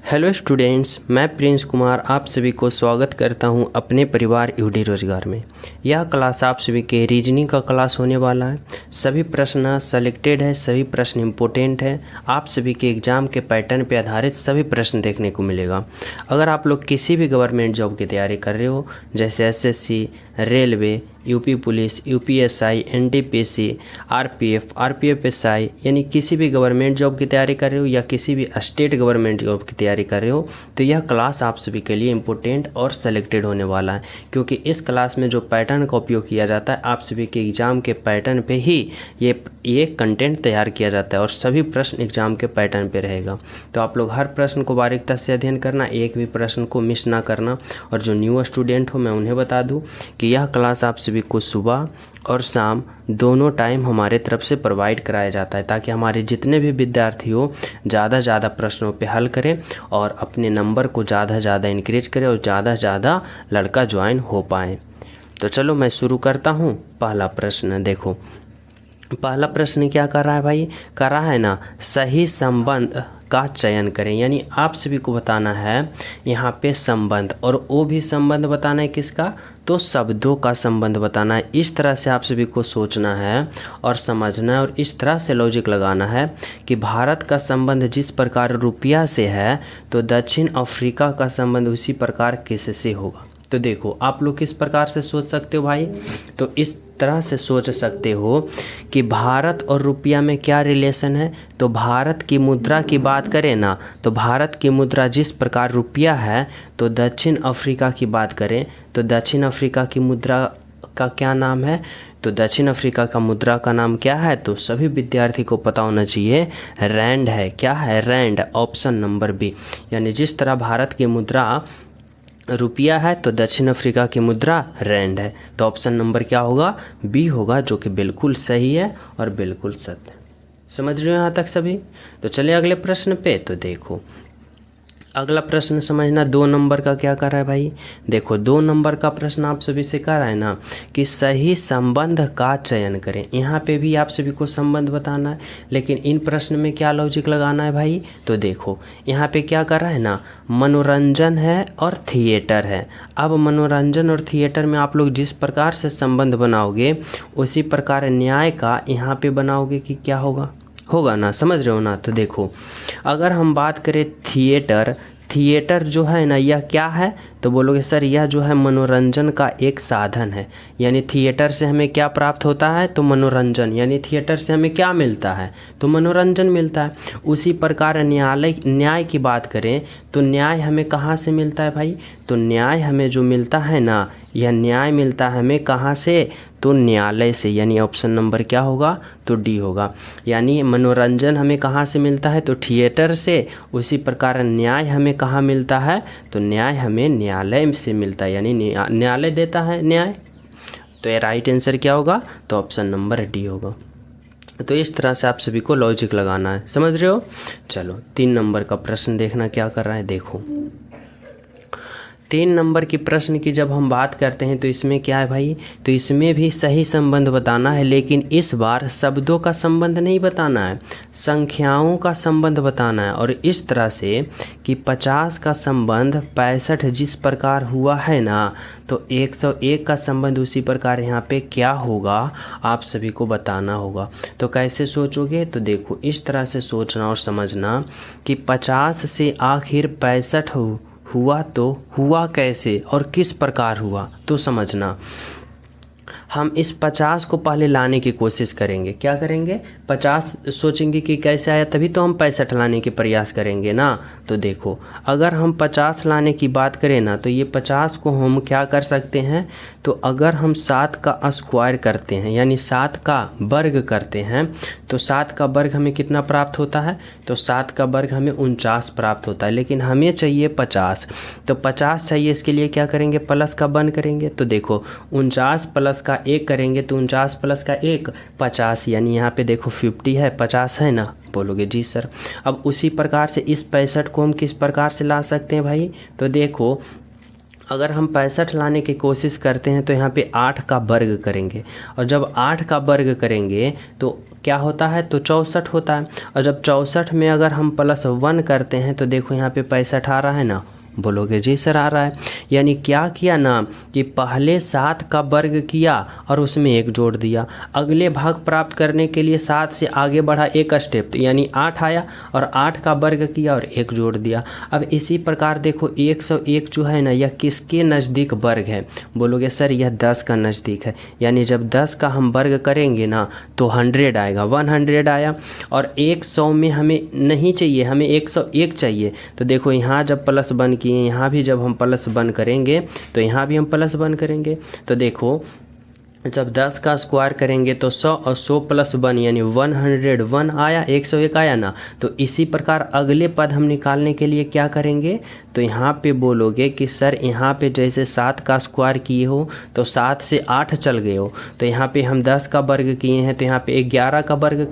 Hello students, मैं Prince Kumar आप सभी को स्वागत करता हूं अपने परिवार यूडी रोजगार में। यह क्लास आप सभी के रीजनिंग का क्लास होने वाला है। सभी प्रश्न सेलेक्टेड है, सभी प्रश्न इम्पोर्टेंट है। आप सभी के एग्ज़ाम के पैटर्न पर आधारित सभी प्रश्न देखने को मिलेगा। अगर आप लोग किसी भी गवर्नमेंट जॉब की तैयारी कर रहे हो, जैसे SSC, railway, UP police, UPSI, NTPC, RPF SI, यानी किसी भी गवर्नमेंट जॉब की तैयारी कर रहे हो या किसी भी स्टेट गवर्नमेंट जॉब की तैयारी कर रहे हो, तो यह क्लास आप सभी के लिए इम्पोर्टेंट और सेलेक्टेड होने वाला है। क्योंकि इस क्लास में जो पैटर्न का उपयोग किया जाता है, आप सभी के एग्ज़ाम के पैटर्न पे ही ये कंटेंट तैयार किया जाता है और सभी प्रश्न एग्ज़ाम के पैटर्न पे रहेगा। तो आप लोग हर प्रश्न को बारीकता से अध्ययन करना, एक भी प्रश्न को मिस ना करना। और जो न्यू स्टूडेंट हो, मैं उन्हें बता दूं कि यह क्लास आप सभी को सुबह और शाम दोनों टाइम हमारे तरफ से प्रोवाइड कराया जाता है, ताकि हमारे जितने भी विद्यार्थी हो ज़्यादा प्रश्नों पे हल करें और अपने नंबर को ज़्यादा इंक्रीज करें और ज़्यादा लड़का ज्वाइन हो पाएँ। तो चलो मैं शुरू करता हूँ। पहला प्रश्न देखो, पहला प्रश्न क्या कर रहा है भाई, कर रहा है ना, सही संबंध का चयन करें। यानी आप सभी को बताना है यहाँ पे संबंध, और वो भी संबंध बताना है किसका, तो शब्दों का संबंध बताना है। इस तरह से आप सभी को सोचना है और समझना है और इस तरह से लॉजिक लगाना है कि भारत का संबंध जिस प्रकार रुपया से है, तो दक्षिण अफ्रीका का संबंध उसी प्रकार किससे होगा। तो देखो आप लोग किस प्रकार से सोच सकते हो भाई, तो इस तरह से सोच सकते हो कि भारत और रुपया में क्या रिलेशन है। तो भारत की मुद्रा की बात करें ना, तो भारत की मुद्रा जिस प्रकार रुपया है, तो दक्षिण अफ्रीका की बात करें तो दक्षिण अफ्रीका की मुद्रा का क्या नाम है, तो दक्षिण अफ्रीका का मुद्रा का नाम क्या है, तो सभी विद्यार्थी को पता होना चाहिए, रैंड है। क्या है, रैंड, ऑप्शन नंबर बी। यानी जिस तरह भारत की मुद्रा रुपया है, तो दक्षिण अफ्रीका की मुद्रा रैंड है। तो ऑप्शन नंबर क्या होगा, बी होगा, जो कि बिल्कुल सही है और बिल्कुल सत्य। समझ रहे हो यहाँ तक सभी। तो चलिए अगले प्रश्न पे। तो देखो अगला प्रश्न समझना, 2 नंबर का क्या कर रहा है भाई। देखो 2 नंबर का प्रश्न आप सभी से कर रहा है ना कि सही संबंध का चयन करें। यहाँ पे भी आप सभी को संबंध बताना है, लेकिन इन प्रश्न में क्या लॉजिक लगाना है भाई। तो देखो यहाँ पे क्या कर रहा है ना, मनोरंजन है और थिएटर है। अब मनोरंजन और थिएटर में आप लोग जिस प्रकार से संबंध बनाओगे, उसी प्रकार न्याय का यहाँ पे बनाओगे कि क्या होगा ना, समझ रहे हो ना। तो देखो अगर हम बात करें थिएटर जो है ना, यह क्या है, तो बोलोगे सर यह जो है मनोरंजन का एक साधन है। यानी थिएटर से हमें क्या प्राप्त होता है, तो मनोरंजन। यानी थिएटर से हमें क्या मिलता है, तो मनोरंजन मिलता है। उसी प्रकार न्याय की बात करें तो न्याय हमें कहाँ से मिलता है भाई, तो न्याय हमें जो मिलता है ना, यह न्याय मिलता है हमें कहाँ से, तो न्यायालय से। यानी ऑप्शन नंबर क्या होगा, तो डी होगा। यानी मनोरंजन हमें कहाँ से मिलता है, तो थिएटर से। उसी प्रकार न्याय हमें कहाँ मिलता है, तो न्याय हमें न्यायालय से मिलता है, यानी न्यायालय देता है न्याय। तो ये राइट आंसर क्या होगा, तो ऑप्शन नंबर डी होगा। तो इस तरह से आप सभी को लॉजिक लगाना है, समझ रहे हो। चलो 3 नंबर का प्रश्न देखना क्या कर रहा है। देखो 3 नंबर की प्रश्न की जब हम बात करते हैं, तो इसमें क्या है भाई, तो इसमें भी सही संबंध बताना है, लेकिन इस बार शब्दों का संबंध नहीं बताना है, संख्याओं का संबंध बताना है। और इस तरह से कि 50 का संबंध 65 जिस प्रकार हुआ है ना, तो 101 का संबंध उसी प्रकार यहाँ पे क्या होगा, आप सभी को बताना होगा। तो कैसे सोचोगे, तो देखो इस तरह से सोचना और समझना कि 50 से आखिर 65 हुआ, तो हुआ कैसे और किस प्रकार हुआ, तो समझना। हम इस 50 को पहले लाने की कोशिश करेंगे। क्या करेंगे, 50 सोचेंगे कि कैसे आया, तभी तो हम 65 लाने के प्रयास करेंगे ना। तो देखो अगर हम 50 लाने की बात करें ना, तो ये 50 को हम क्या कर सकते हैं, तो अगर हम 7 का स्क्वायर करते हैं, यानी 7 का वर्ग करते हैं, तो 7 का वर्ग हमें कितना प्राप्त होता है, तो 7 का वर्ग हमें 49 प्राप्त होता है। लेकिन हमें चाहिए 50, तो 50 चाहिए, इसके लिए क्या करेंगे, प्लस का 1 करेंगे। तो देखो 49 प्लस का 1 करेंगे, तो 49 प्लस का 1 50, यानी यहाँ पे देखो 50 है, 50 है ना, बोलोगे जी सर। अब उसी प्रकार से इस 65 को हम किस प्रकार से ला सकते हैं भाई, तो देखो अगर हम 65 लाने की कोशिश करते हैं, तो यहाँ पे 8 का वर्ग करेंगे, और जब 8 का वर्ग करेंगे तो क्या होता है, तो 64 होता है। और जब 64 में अगर हम +1 करते हैं तो देखो यहाँ पे 65 आ रहा है ना, बोलोगे जी सर आ रहा है। यानी क्या किया ना कि पहले 7 का वर्ग किया और उसमें 1 जोड़ दिया। अगले भाग प्राप्त करने के लिए 7 से आगे बढ़ा एक स्टेप, तो यानी 8 आया और 8 का वर्ग किया और 1 जोड़ दिया। अब इसी प्रकार देखो 101 जो है ना, यह किसके नज़दीक वर्ग है, बोलोगे सर यह 10 का नज़दीक है। यानी जब 10 का हम वर्ग करेंगे ना तो 100 आएगा, 100 आया। और 100 में हमें नहीं चाहिए, हमें 101 चाहिए। तो देखो यहाँ जब +1 किए, यहाँ भी जब हम +1 करेंगे तो यहाँ भी हम +1 करेंगे। तो देखो जब 10 का स्क्वायर करेंगे तो 100 और 100 + 1 यानी 101 आया, 101 आया ना। तो इसी प्रकार अगले पद हम निकालने के लिए क्या करेंगे, तो यहाँ पे बोलोगे कि सर यहाँ पे जैसे 7 का स्क्वायर किए हो तो 7 से 8 चल गए हो, तो यहाँ पे हम 10 का वर्ग किए हैं तो यहाँ पे 11 का वर्ग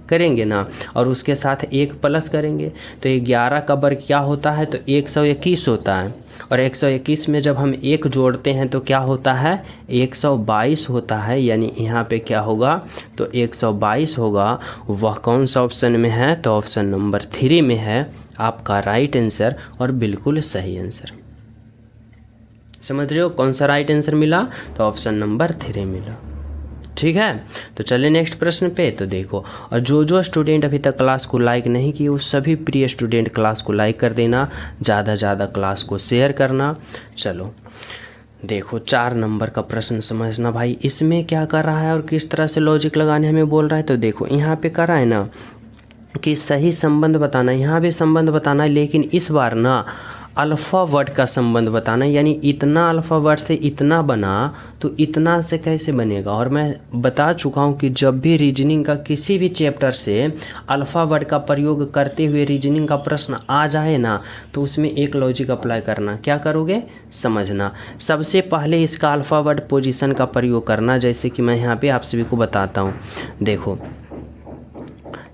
करेंगे ना, और उसके साथ 1 प्लस करेंगे। तो 11 का वर्ग क्या होता है, तो 121 होता है। और 121 में जब हम 1 जोड़ते हैं तो क्या होता है, 122 होता है। यानी यहाँ पे क्या होगा, तो 122 होगा। वह कौन सा ऑप्शन में है, तो ऑप्शन नंबर 3 में है आपका राइट आंसर और बिल्कुल सही आंसर। समझ रहे हो कौन सा राइट आंसर मिला, तो ऑप्शन नंबर 3 मिला। ठीक है, तो चलिए नेक्स्ट प्रश्न पे। तो देखो, और जो स्टूडेंट अभी तक क्लास को लाइक नहीं किए वो सभी प्रिय स्टूडेंट क्लास को लाइक कर देना, ज़्यादा ज़्यादा क्लास को शेयर करना। चलो देखो 4 नंबर का प्रश्न समझना भाई, इसमें क्या कर रहा है और किस तरह से लॉजिक लगाने हमें बोल रहा है। तो देखो यहाँ पे कर रहा है ना कि सही संबंध बताना, यहाँ भी संबंध बताना है, लेकिन इस बार ना अल्फ़ा वर्ड का संबंध बताना है। यानी इतना अल्फ़ा वर्ड से इतना बना तो इतना से कैसे बनेगा। और मैं बता चुका हूँ कि जब भी रीजनिंग का किसी भी चैप्टर से अल्फ़ा वर्ड का प्रयोग करते हुए रीजनिंग का प्रश्न आ जाए ना तो उसमें एक लॉजिक अप्लाई करना। क्या करोगे, समझना। सबसे पहले इसका अल्फ़ा वर्ड पोजीशन का प्रयोग करना, जैसे कि मैं यहाँ पे आप सभी को बताता हूँ। देखो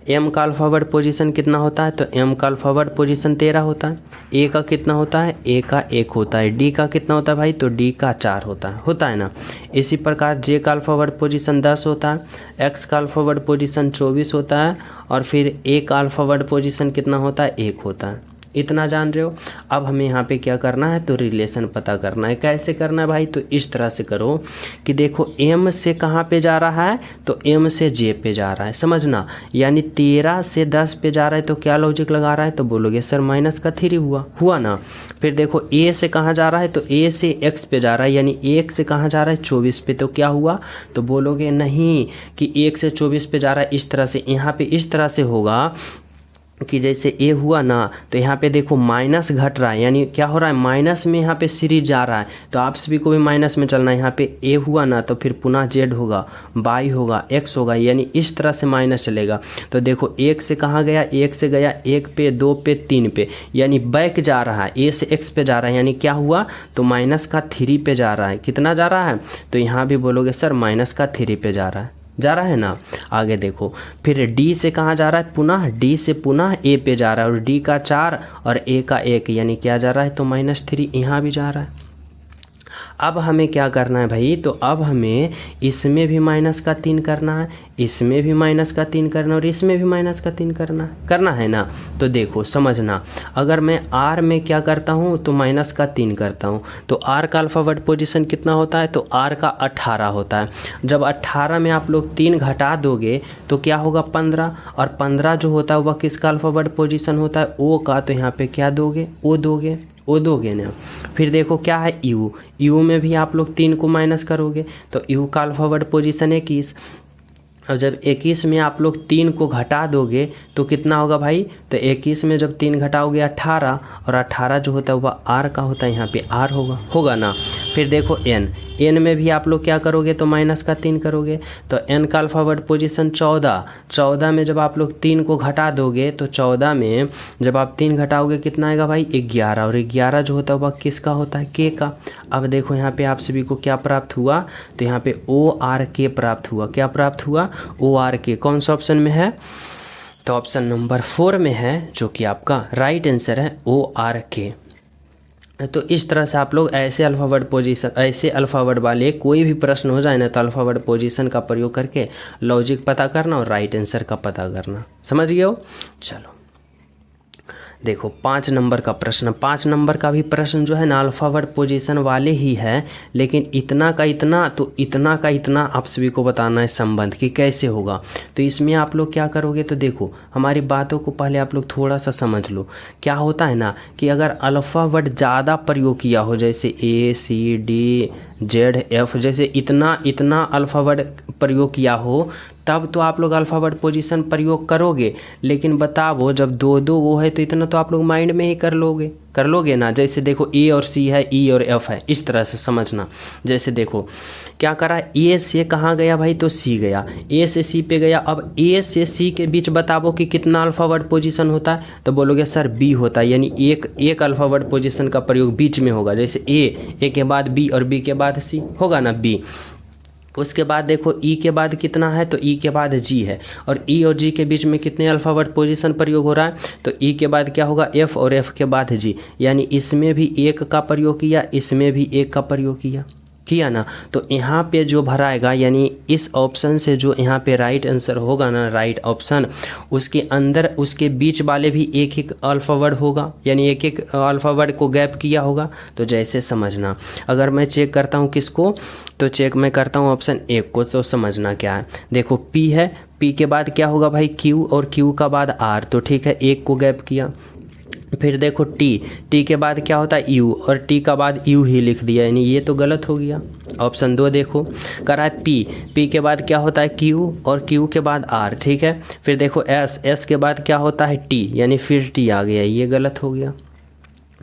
एम का अल्फ़ावर्ड पोजीशन कितना होता है, तो एम का अल्फ़ावर्ड पोजीशन 13 होता है। ए का कितना होता है, ए का 1 होता है। डी का कितना होता है भाई, तो डी का 4 होता है ना। इसी प्रकार जे का अल्फ़ावर्ड पोजीशन 10 होता है। एक्स का अल्फ़ावर्ड पोजीशन 24 होता है। और फिर ए का अल्फ़ावर्ड पोजीशन कितना होता है, 1 होता है। इतना जान रहे हो। अब हमें यहाँ पे क्या करना है, तो रिलेशन पता करना है। कैसे करना है भाई, तो इस तरह से करो कि देखो एम से कहाँ पे जा रहा है, तो एम से जे पे जा रहा है, समझना। यानी 13 से 10 पे जा रहा है तो क्या लॉजिक लगा रहा है, तो बोलोगे सर -3 हुआ ना। फिर देखो ए से कहाँ जा रहा है, तो ए से एक्स पे जा रहा है, यानी 1 से कहाँ जा रहा है, 24 पे, तो क्या हुआ, तो बोलोगे नहीं कि 1 से 24 पे जा रहा है। इस तरह से यहाँ पे इस तरह से होगा कि जैसे ए हुआ ना तो यहाँ पे देखो माइनस घट रहा है, यानी क्या हो रहा है, माइनस में यहाँ पे सीरीज जा रहा है। तो आप सभी को भी माइनस में चलना है। यहाँ पे ए हुआ ना तो फिर पुनः जेड होगा, वाई होगा, एक्स होगा, यानी इस तरह से माइनस चलेगा। तो देखो 1 से कहाँ गया, 1 से गया 1 पे, 2 पे, 3 पे, यानी बैक जा रहा है, ए से एक्स पे जा रहा है। यानी क्या हुआ, तो -3 पे जा रहा है। कितना जा रहा है, तो यहाँ भी बोलोगे सर -3 पे जा रहा है ना। आगे देखो फिर डी से कहाँ जा रहा है, पुनः डी से पुनः ए पे जा रहा है, और डी का 4 और ए का 1, यानी क्या जा रहा है, तो -3 यहाँ भी जा रहा है। अब हमें क्या करना है भाई, तो अब हमें इसमें भी -3 करना है, इसमें भी -3 करना, और इसमें भी -3 करना है ना। तो देखो समझना, अगर मैं आर में क्या करता हूँ, तो -3 करता हूँ, तो आर का अल्फ़ावर्ड पोजीशन कितना होता है, तो आर का 18 होता है। जब 18 में आप लोग 3 घटा दोगे तो क्या होगा, 15, और 15 जो होता है वह किसका अल्फ़ावर्ड पोजीशन होता है, ओ का। तो यहाँ पे क्या दोगे, ओ दोगे ना। फिर देखो क्या है, यू में भी आप लोग 3 को माइनस करोगे तो यू का अल्फ़ावर्ड पोजीशन 21। और जब 21 में आप लोग 3 को घटा दोगे तो कितना होगा भाई, तो 21 में जब 3 घटाओगे 18, और 18 जो होता है वह आर का होता है, यहाँ पे आर होगा ना। फिर देखो एन में भी आप लोग क्या करोगे, तो -3 करोगे, तो एन का अल्फ़ावर्ड पोजीशन 14 में जब आप लोग 3 को घटा दोगे तो 14 में जब आप 3 घटाओगे कितना आएगा भाई, 11, और 11 जो होता है वह किसका होता है, के का। अब देखो यहाँ पे आप सभी को क्या प्राप्त हुआ, तो यहाँ पे ORK प्राप्त हुआ। क्या प्राप्त हुआ, ORK। कौन सा ऑप्शन में है, तो ऑप्शन नंबर 4 में है, जो कि आपका राइट आंसर है ORK। तो इस तरह से आप लोग ऐसे अल्फ़ाबेट पोजीशन, ऐसे अल्फ़ाबेट वाले कोई भी प्रश्न हो जाए ना तो अल्फ़ाबेट पोजीशन का प्रयोग करके लॉजिक पता करना और राइट आंसर का पता करना। समझ गए हो? चलो देखो 5 नंबर का प्रश्न। 5 नंबर का भी प्रश्न जो है ना अल्फ़ाबेट पोजीशन वाले ही है, लेकिन इतना का इतना तो इतना का इतना आप सभी को बताना है संबंध कि कैसे होगा। तो इसमें आप लोग क्या करोगे, तो देखो हमारी बातों को पहले आप लोग थोड़ा सा समझ लो। क्या होता है ना कि अगर अल्फ़ाबेट ज़्यादा प्रयोग किया हो, जैसे ACDZF, जैसे इतना अल्फ़ाबेट प्रयोग किया हो, तब तो आप लोग अल्फ़ाबेट पोजीशन प्रयोग करोगे। लेकिन बताओ जब दो वो है तो इतना तो आप लोग माइंड में ही कर लोगे ना। जैसे देखो A और C है, E और F है, इस तरह से समझना। जैसे देखो क्या करा, A से कहाँ गया भाई, तो C गया, A से C पे गया। अब A से C के बीच बताओ कि कितना अल्फ़ाबेट पोजीशन होता है, तो बोलोगे सर B होता है, यानी एक अल्फ़ाबेट पोजीशन का प्रयोग बीच में होगा। जैसे A के बाद B और B के बाद C होगा ना B। उसके बाद देखो E के बाद कितना है, तो E के बाद G है, और E और G के बीच में कितने अल्फ़ाबेट पोजीशन प्रयोग हो रहा है, तो E के बाद क्या होगा F और F के बाद G, यानी इसमें भी एक का प्रयोग किया, इसमें भी एक का प्रयोग किया ना। तो यहाँ पे जो भराएगा, यानी इस ऑप्शन से जो यहाँ पे राइट आंसर होगा ना, राइट ऑप्शन, उसके अंदर उसके बीच वाले भी एक एक अल्फ़ाबेट होगा, यानी एक एक अल्फ़ाबेट को गैप किया होगा। तो जैसे समझना, अगर मैं चेक करता हूँ किसको, तो चेक मैं करता हूँ ऑप्शन 1 को, तो समझना क्या है। देखो P है, P के बाद क्या होगा भाई Q, और Q का बाद R, तो ठीक है एक को गैप किया। फिर देखो T के बाद क्या होता है U, और T का बाद U ही लिख दिया, यानी ये तो गलत हो गया। ऑप्शन 2 देखो करा है P के बाद क्या होता है Q, और Q के बाद R, ठीक है। फिर देखो S के बाद क्या होता है T, यानी फिर T आ गया, ये गलत हो गया।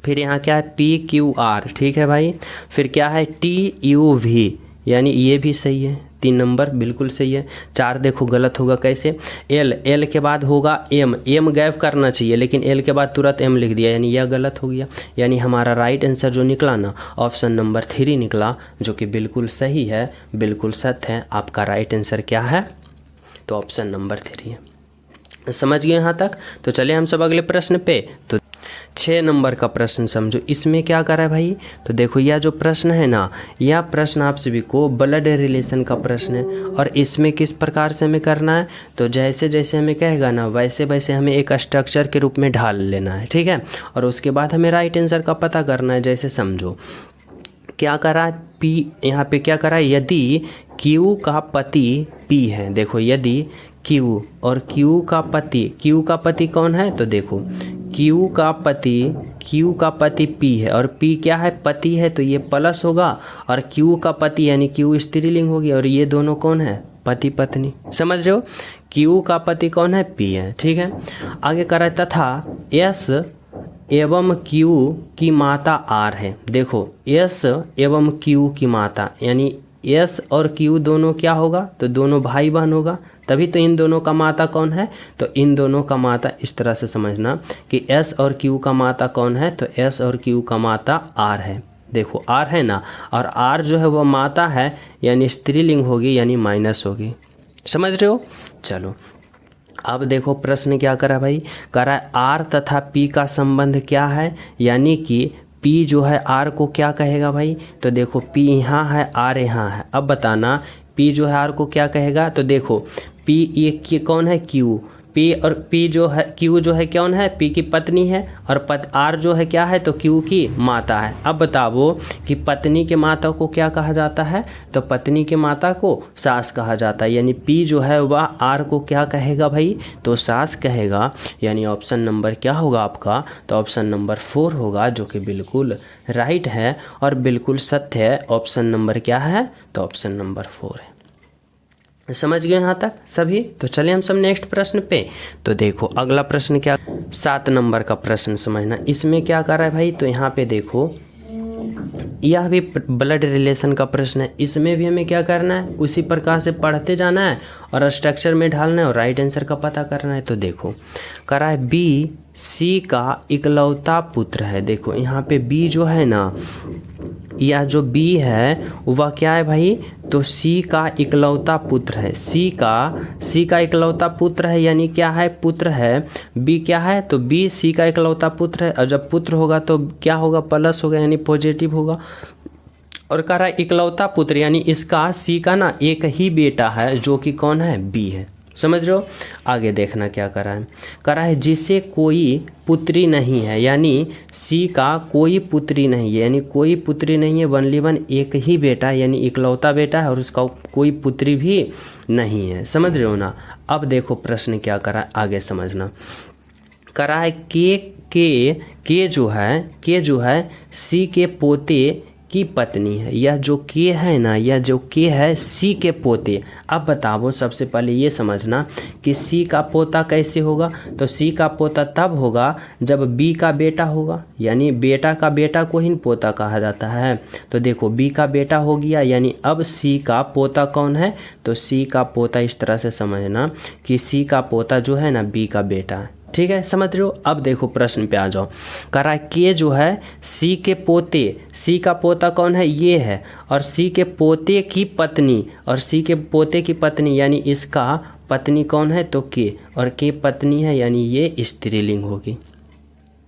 फिर यहाँ क्या है PQR, ठीक है भाई। फिर क्या है TUV, यानी ये भी सही है, 3 नंबर बिल्कुल सही है। 4 देखो गलत होगा, कैसे, L के बाद होगा M गैप करना चाहिए, लेकिन L के बाद तुरंत M लिख दिया, यानी यह गलत हो गया। यानी हमारा राइट आंसर जो निकला ना, ऑप्शन नंबर 3 निकला, जो कि बिल्कुल सही है, बिल्कुल सत्य है। आपका राइट आंसर क्या है, तो ऑप्शन नंबर 3 है। समझ गए यहाँ तक? तो चलिए हम सब अगले प्रश्न पे। तो 6 नंबर का प्रश्न समझो, इसमें क्या करा है भाई, तो देखो यह जो प्रश्न है ना, यह प्रश्न आप सभी को ब्लड रिलेशन का प्रश्न है। और इसमें किस प्रकार से हमें करना है, तो जैसे जैसे हमें कहेगा ना वैसे वैसे हमें एक स्ट्रक्चर के रूप में ढाल लेना है, ठीक है। और उसके बाद हमें राइट आंसर का पता करना है। जैसे समझो क्या करा है, P यहाँ पे क्या करा है, यदि Q का पति P है, देखो यदि Q और Q का पति कौन है, तो देखो Q का पति P है, और P क्या है, पति है, तो ये प्लस होगा। और Q का पति यानी Q स्त्रीलिंग होगी, और ये दोनों कौन है, पति पत्नी। समझ रहे हो? Q का पति कौन है, P है, ठीक है। आगे करा है तथा S एवं Q की माता R है। देखो S एवं Q की माता, यानी S और Q दोनों क्या होगा, तो दोनों भाई बहन होगा, तभी तो इन दोनों का माता कौन है, तो इन दोनों का माता, इस तरह से समझना कि S और Q का माता कौन है, तो S और Q का माता R है। देखो R है ना, और R जो है वो माता है, यानी स्त्रीलिंग होगी, यानी माइनस होगी। समझ रहे हो? चलो अब देखो प्रश्न क्या करा भाई, करा R तथा P का संबंध क्या है, यानी कि P जो है R को क्या कहेगा भाई, तो देखो P यहाँ है, R यहाँ है। अब बताना P जो है R को क्या कहेगा, तो देखो P ये कौन है, Q, P और P जो है, Q जो है कौन है, P की पत्नी है, और R जो है क्या है, तो Q की माता है। अब बताओ कि पत्नी के माता को क्या कहा जाता है, तो पत्नी के माता को सास कहा जाता है, यानी P जो है वह R को क्या कहेगा भाई, तो सास कहेगा। यानी ऑप्शन नंबर क्या होगा आपका, तो ऑप्शन नंबर 4 होगा, जो कि बिल्कुल राइट है और बिल्कुल सत्य है। ऑप्शन नंबर क्या है, तो ऑप्शन नंबर 4 है। समझ गए यहाँ तक सभी? तो चलिए हम सब नेक्स्ट प्रश्न पे। तो देखो अगला प्रश्न क्या, 7 नंबर का प्रश्न समझना। इसमें क्या कर रहा है भाई, तो यहाँ पे देखो यह भी ब्लड रिलेशन का प्रश्न है। इसमें भी हमें क्या करना है, उसी प्रकार से पढ़ते जाना है और स्ट्रक्चर में ढालना है और राइट आंसर का पता करना है। तो देखो करा है BC सी का इकलौता पुत्र है। देखो यहाँ पे बी जो है ना, या जो बी है वह क्या है भाई, तो सी का इकलौता पुत्र है। सी का इकलौता पुत्र है, यानी क्या है, पुत्र है। बी क्या है, तो बी सी का इकलौता पुत्र है, और जब पुत्र होगा तो क्या होगा, प्लस होगा, यानी पॉजिटिव होगा। और कह रहा है इकलौता पुत्र, यानी इसका सी का ना एक ही बेटा है, जो कि कौन है, बी है। समझ रहे हो। आगे देखना क्या करा है, जिसे कोई पुत्री नहीं है, यानी सी का कोई पुत्री नहीं है, यानी कोई पुत्री नहीं है, वनली वन एक ही बेटा, यानी इकलौता बेटा है, और उसका कोई पुत्री भी नहीं है। समझ रहे हो ना। अब देखो प्रश्न क्या करा है, आगे समझना। करा है के जो है सी के पोते की पत्नी है। यह जो के है ना, यह जो के है सी के पोते। अब बताओ, सबसे पहले ये समझना कि सी का पोता कैसे होगा, तो सी का पोता तब होगा जब बी का बेटा होगा, यानी बेटा का बेटा को ही पोता कहा जाता है। तो देखो बी का बेटा हो गया, यानी अब सी का पोता कौन है, तो सी का पोता इस तरह से समझना कि सी का पोता जो है ना बी का बेटा है। ठीक है, समझ रहे हो। अब देखो प्रश्न पे आ जाओ। कह रहा है के जो है सी के पोते, सी का पोता कौन है, ये है, और सी के पोते की पत्नी, और सी के पोते की पत्नी यानी इसका पत्नी कौन है, तो के, और के पत्नी है, यानी ये स्त्रीलिंग होगी।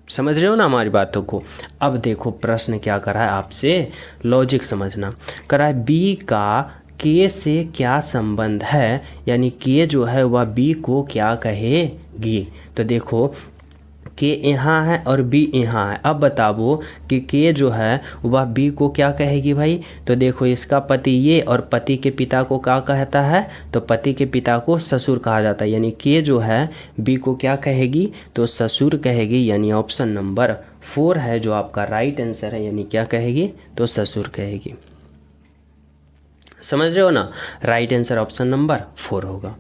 समझ रहे हो ना हमारी बातों को। अब देखो प्रश्न क्या कर रहा है आपसे, लॉजिक समझना। कह रहा है बी का के से क्या संबंध है, यानी के जो है वह बी को क्या कहेगी। तो देखो के यहाँ है और बी यहाँ है। अब बताओ कि के जो है वह बी को क्या कहेगी भाई, तो देखो इसका पति ये, और पति के पिता को क्या कहता है, तो पति के पिता को ससुर कहा जाता है, यानी के जो है बी को क्या कहेगी, तो ससुर कहेगी, यानी ऑप्शन नंबर 4 है जो आपका राइट आंसर है, यानी क्या कहेगी, तो ससुर कहेगी। समझ रहे हो ना। राइट आंसर ऑप्शन नंबर 4 होगा।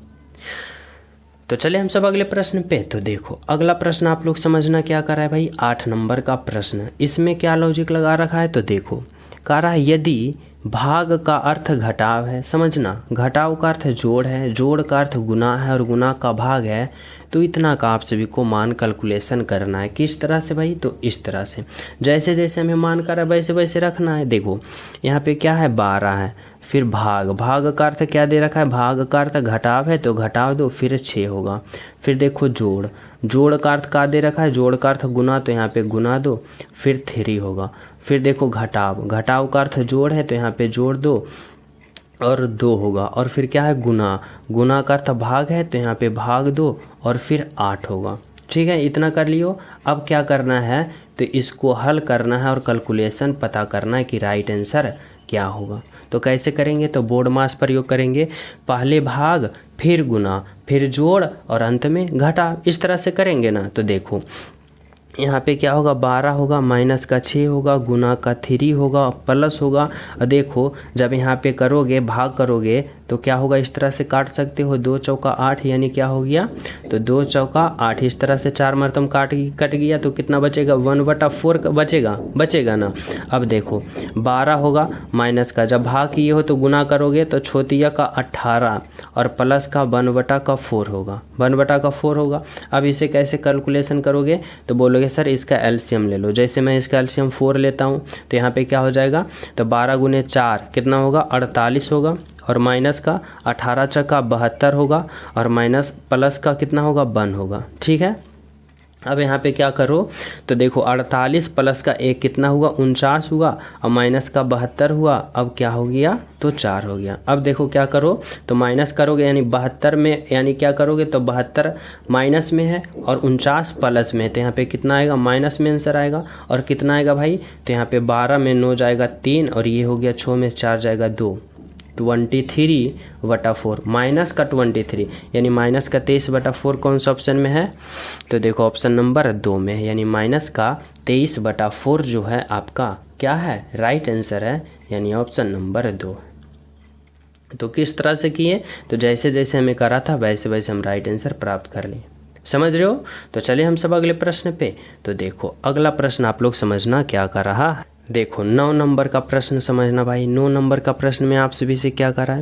तो चले हम सब अगले प्रश्न पे। तो देखो अगला प्रश्न आप लोग समझना क्या कर रहा है भाई, 8 नंबर का प्रश्न। इसमें क्या लॉजिक लगा रखा है, तो देखो कह रहा है यदि भाग का अर्थ घटाव है, समझना, घटाव का अर्थ जोड़ है, जोड़ का अर्थ गुना है, और गुना का भाग है, तो इतना का आप सभी को मान कैलकुलेशन करना है। किस तरह से भाई, तो इस तरह से, जैसे जैसे हमें मान कर वैसे वैसे रखना है। देखो यहाँ पे क्या है, 12 है, फिर भाग का अर्थ क्या दे रखा है, भाग का अर्थ घटाव है, तो घटाव दो, फिर 6 होगा। फिर देखो जोड़ का अर्थ क्या दे रखा है, जोड़ का अर्थ गुना, तो यहाँ पे गुना दो, फिर 3 होगा। फिर देखो घटाव का अर्थ जोड़ है, तो यहाँ पे जोड़ दो और 2 होगा। और फिर क्या है, गुना का अर्थ भाग है, तो यहाँ पे भाग दो और फिर 8 होगा। ठीक है, इतना कर लियो। अब क्या करना है, तो इसको हल करना है और कैलकुलेशन पता करना है कि राइट आंसर क्या होगा। तो कैसे करेंगे, तो बोर्ड मास प्रयोग करेंगे, पहले भाग, फिर गुना, फिर जोड़, और अंत में घटा। इस तरह से करेंगे ना। तो देखो यहाँ पे क्या होगा, 12 होगा, माइनस का 6 होगा, गुना का 3 होगा, प्लस होगा। और देखो जब यहाँ पे करोगे, भाग करोगे, तो क्या होगा, इस तरह से काट सकते हो, 2 चौका 8, यानी क्या हो गया, तो 2 चौका 8। इस तरह से 4 मरतम कट गया, तो कितना बचेगा, 1/4 बचेगा ना। अब देखो 12 होगा, माइनस का, जब भाग किए हो तो गुना करोगे, तो छोटिया का 18 और प्लस का 1/4 होगा, 1/4 होगा। अब इसे कैसे कैलकुलेशन करोगे, तो बोलोगे सर इसका एलसीएम ले लो। जैसे मैं इसका एलसीएम 4 लेता हूँ, तो यहाँ पे क्या हो जाएगा, तो 12 गुने 4 कितना होगा, 48 होगा, और माइनस का 18 चक्का 72 होगा, और माइनस प्लस का कितना होगा, 1 होगा। ठीक है, अब यहाँ पे क्या करो, तो देखो 48 प्लस का 1 कितना हुआ, 49 हुआ, और माइनस का 72 हुआ। अब क्या हो गया, तो 4 हो गया। अब देखो क्या करो, तो माइनस करोगे, यानी 72 में, यानी क्या करोगे, तो 72 माइनस में है और 49 प्लस में है, तो यहाँ पे कितना आएगा, माइनस में आंसर आएगा। और कितना आएगा भाई, तो यहाँ पे 12 में 9 जाएगा 3, और ये हो गया 6 में 4 जाएगा 2, 23/4, माइनस का 23, यानी माइनस का 23/4 कौन सा ऑप्शन में है, तो देखो ऑप्शन नंबर 2 में है, यानी माइनस का 23/4 जो है आपका क्या है, राइट आंसर है, यानी ऑप्शन नंबर 2। तो किस तरह से किए, तो जैसे जैसे हमें करा था वैसे वैसे हम राइट आंसर प्राप्त कर लें। समझ रहे हो। तो चलिए हम सब अगले प्रश्न पे। तो देखो अगला प्रश्न आप लोग समझना क्या कर रहा है। देखो 9 नंबर का प्रश्न समझना भाई। 9 नंबर का प्रश्न में आप सभी से क्या करा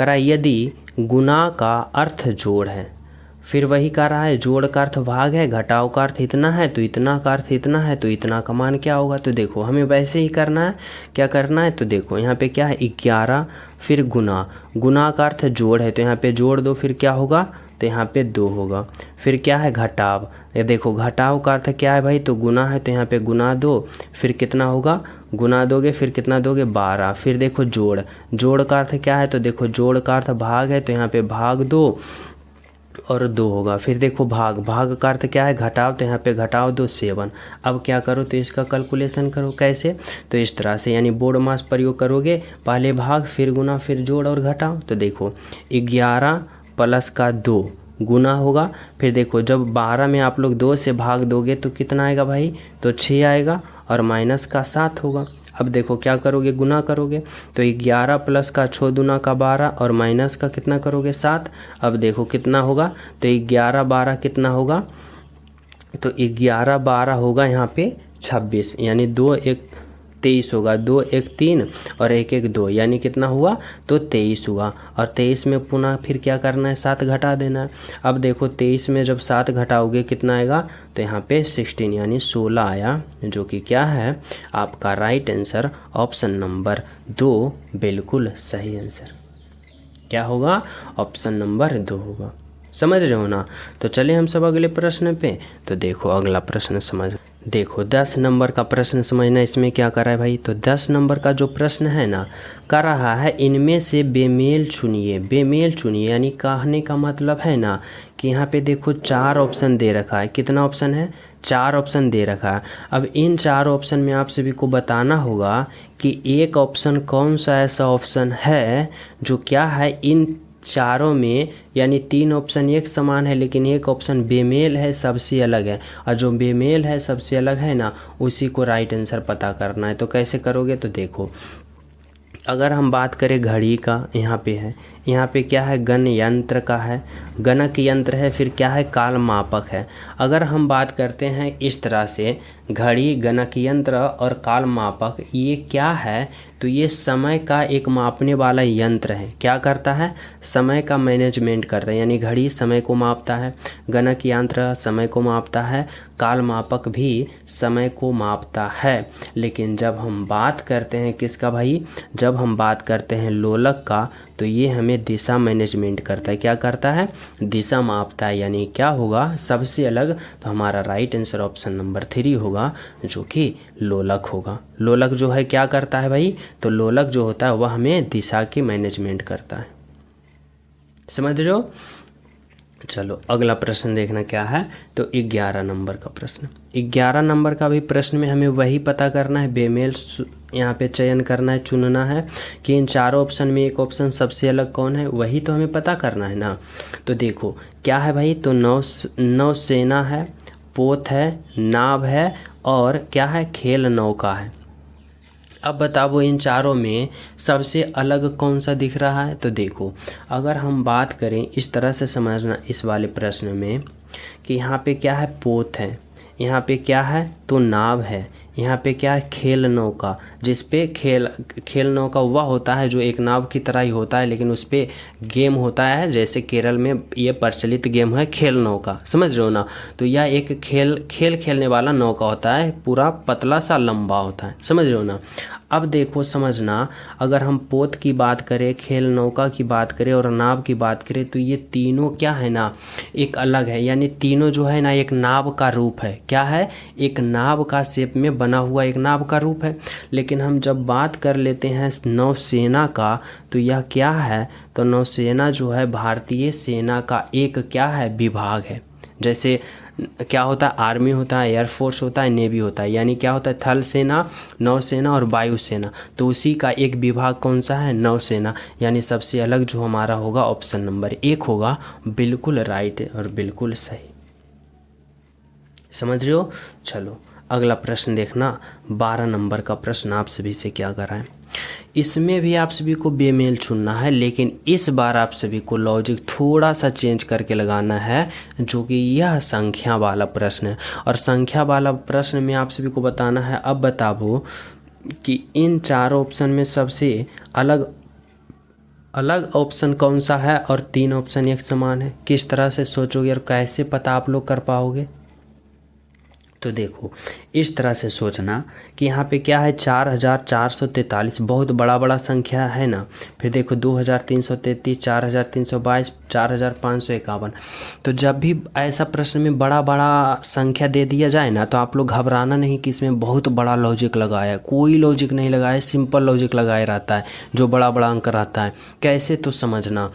है, यदि गुना का अर्थ जोड़ है, फिर वही का रहा है, जोड़ का अर्थ भाग है, घटाव का अर्थ इतना है तो इतना का अर्थ इतना है, तो इतना का मान क्या होगा। तो देखो हमें वैसे ही करना है, क्या करना है, तो देखो यहाँ पे क्या है 11, फिर गुना, गुना का अर्थ जोड़ है तो यहाँ पे जोड़ दो, फिर क्या होगा, तो यहाँ पे 2 होगा। फिर क्या है घटाव, ये देखो घटाव का अर्थ क्या है भाई, तो गुना है तो यहाँ पे गुना 2, फिर कितना होगा, गुना दोगे फिर कितना दोगे 12। फिर देखो जोड़, जोड़ का अर्थ क्या है, तो देखो जोड़ का अर्थ भाग है तो यहाँ पे भाग 2 और 2 होगा। फिर देखो भाग, भाग का अर्थ क्या है, घटाव, तो यहाँ पे घटाव 2 7। अब क्या करो, तो इसका कैलकुलेशन करो कैसे, तो इस तरह से, यानी बोर्ड मास प्रयोग करोगे, पहले भाग फिर गुना फिर जोड़ और घटाव। तो देखो 11 प्लस का 2 गुना होगा, फिर देखो जब 12 में आप लोग 2 से भाग दोगे तो कितना आएगा भाई, तो 6 आएगा और माइनस का 7 होगा। अब देखो क्या करोगे, गुना करोगे, तो 11 प्लस का 6 दूना का 12 और माइनस का कितना करोगे 7। अब देखो कितना होगा, तो 11 12 कितना होगा, तो 11 12 होगा यहाँ पे 26, यानी 2 1 23 होगा, 2 1 3 और 1 1 2, यानी कितना हुआ, तो 23 हुआ। और 23 में पुनः फिर क्या करना है, 7 घटा देना है। अब देखो 23 में जब 7 घटाओगे कितना आएगा, तो यहाँ पे 16 यानी 16 आया, जो कि क्या है आपका राइट आंसर ऑप्शन नंबर 2 बिल्कुल सही आंसर क्या होगा, ऑप्शन नंबर 2 होगा। समझ रहे हो ना। तो चलिए हम सब अगले प्रश्न पे। तो देखो अगला प्रश्न समझ, देखो 10 नंबर का प्रश्न समझना, इसमें क्या करा है भाई, तो 10 नंबर का जो प्रश्न है ना, कर रहा है इनमें से बेमेल चुनिए, बेमेल चुनिए, यानी कहने का मतलब है ना कि यहाँ पे देखो 4 ऑप्शन दे रखा है, कितना ऑप्शन है, 4 ऑप्शन दे रखा है। अब इन 4 ऑप्शन में आप सभी को बताना होगा कि एक ऑप्शन कौन सा ऐसा ऑप्शन है जो क्या है इन चारों में, यानी 3 ऑप्शन एक समान है लेकिन एक ऑप्शन बेमेल है, सबसे अलग है, और जो बेमेल है सबसे अलग है ना, उसी को राइट आंसर पता करना है। तो कैसे करोगे, तो देखो अगर हम बात करें घड़ी का, यहाँ पे क्या है, गण यंत्र का है, गणक यंत्र है, फिर क्या है, काल मापक है। अगर हम बात करते हैं इस तरह से, घड़ी, गणक यंत्र और काल मापक, ये क्या है, तो ये समय का एक मापने वाला यंत्र है। क्या करता है, समय का मैनेजमेंट करता है, यानी घड़ी समय को मापता है, गणक यंत्र समय को मापता है, काल मापक भी समय को मापता है। लेकिन जब हम बात करते हैं किसका भाई, जब हम बात करते हैं लोलक का, तो ये हमें दिशा मैनेजमेंट करता है। क्या करता है, दिशा मापता है, यानी क्या होगा सबसे अलग, तो हमारा राइट आंसर ऑप्शन नंबर 3 होगा, जो कि लोलक होगा। लोलक जो है क्या करता है भाई, तो लोलक जो होता है वह हमें दिशा की मैनेजमेंट करता है। समझ रहे हो। चलो अगला प्रश्न देखना क्या है, तो 11 नंबर का प्रश्न। 11 नंबर का भी प्रश्न में हमें वही पता करना है, बेमेल यहाँ पे चयन करना है, चुनना है कि इन चारों ऑप्शन में एक ऑप्शन सबसे अलग कौन है, वही तो हमें पता करना है ना। तो देखो क्या है भाई, तो नौसेना है, पोत है, नाव है और क्या है, खेल नौका है। अब बताओ इन चारों में सबसे अलग कौन सा दिख रहा है। तो देखो अगर हम बात करें इस तरह से समझना इस वाले प्रश्न में कि यहाँ पे क्या है, पोत है, यहाँ पे क्या है, तो नाव है, यहाँ पे क्या है, खेल नौका, जिस पे खेल नौका वह होता है जो एक नाव की तरह ही होता है, लेकिन उस पे गेम होता है, जैसे केरल में ये प्रचलित गेम है खेल नौका। समझ रहे हो ना। तो यह एक खेलने वाला नौका होता है, पूरा पतला सा लंबा होता है। समझ रहे हो ना। अब देखो समझना, अगर हम पोत की बात करें, खेल नौका की बात करें और नाव की बात करें, तो ये तीनों क्या है ना, एक अलग है, यानी तीनों जो है ना एक नाव का रूप है। क्या है, एक नाव का शेप में बना हुआ एक नाव का रूप है। लेकिन हम जब बात कर लेते हैं नौसेना का, तो यह क्या है, तो नौसेना जो है भारतीय सेना का एक क्या है, विभाग है। जैसे क्या होता है, आर्मी होता है, एयरफोर्स होता है, नेवी होता है, यानी क्या होता है, थल सेना, नौसेना और वायुसेना, तो उसी का एक विभाग कौन सा है, नौसेना। यानी सबसे अलग जो हमारा होगा ऑप्शन नंबर 1 होगा, बिल्कुल राइट और बिल्कुल सही। समझ रहे हो। चलो अगला प्रश्न देखना, 12 नंबर का प्रश्न आप सभी से क्या कराएं। इसमें भी आप सभी को बेमेल चुनना है, लेकिन इस बार आप सभी को लॉजिक थोड़ा सा चेंज करके लगाना है, जो कि यह संख्या वाला प्रश्न है। और संख्या वाला प्रश्न में आप सभी को बताना है, अब बताओ कि इन चारों ऑप्शन में सबसे अलग अलग ऑप्शन कौन सा है और 3 ऑप्शन एक समान है, किस तरह से सोचोगे और कैसे पता आप लोग कर पाओगे। तो देखो इस तरह से सोचना कि यहाँ पे क्या है 4443, बहुत बड़ा संख्या है ना। फिर देखो 2333, 4322, 4551। तो जब भी ऐसा प्रश्न में बड़ा संख्या दे दिया जाए ना, तो आप लोग घबराना नहीं कि इसमें बहुत बड़ा लॉजिक लगाया है। कोई लॉजिक नहीं लगाया, सिंपल लॉजिक लगाया रहता है जो बड़ा अंक रहता है। कैसे, तो समझना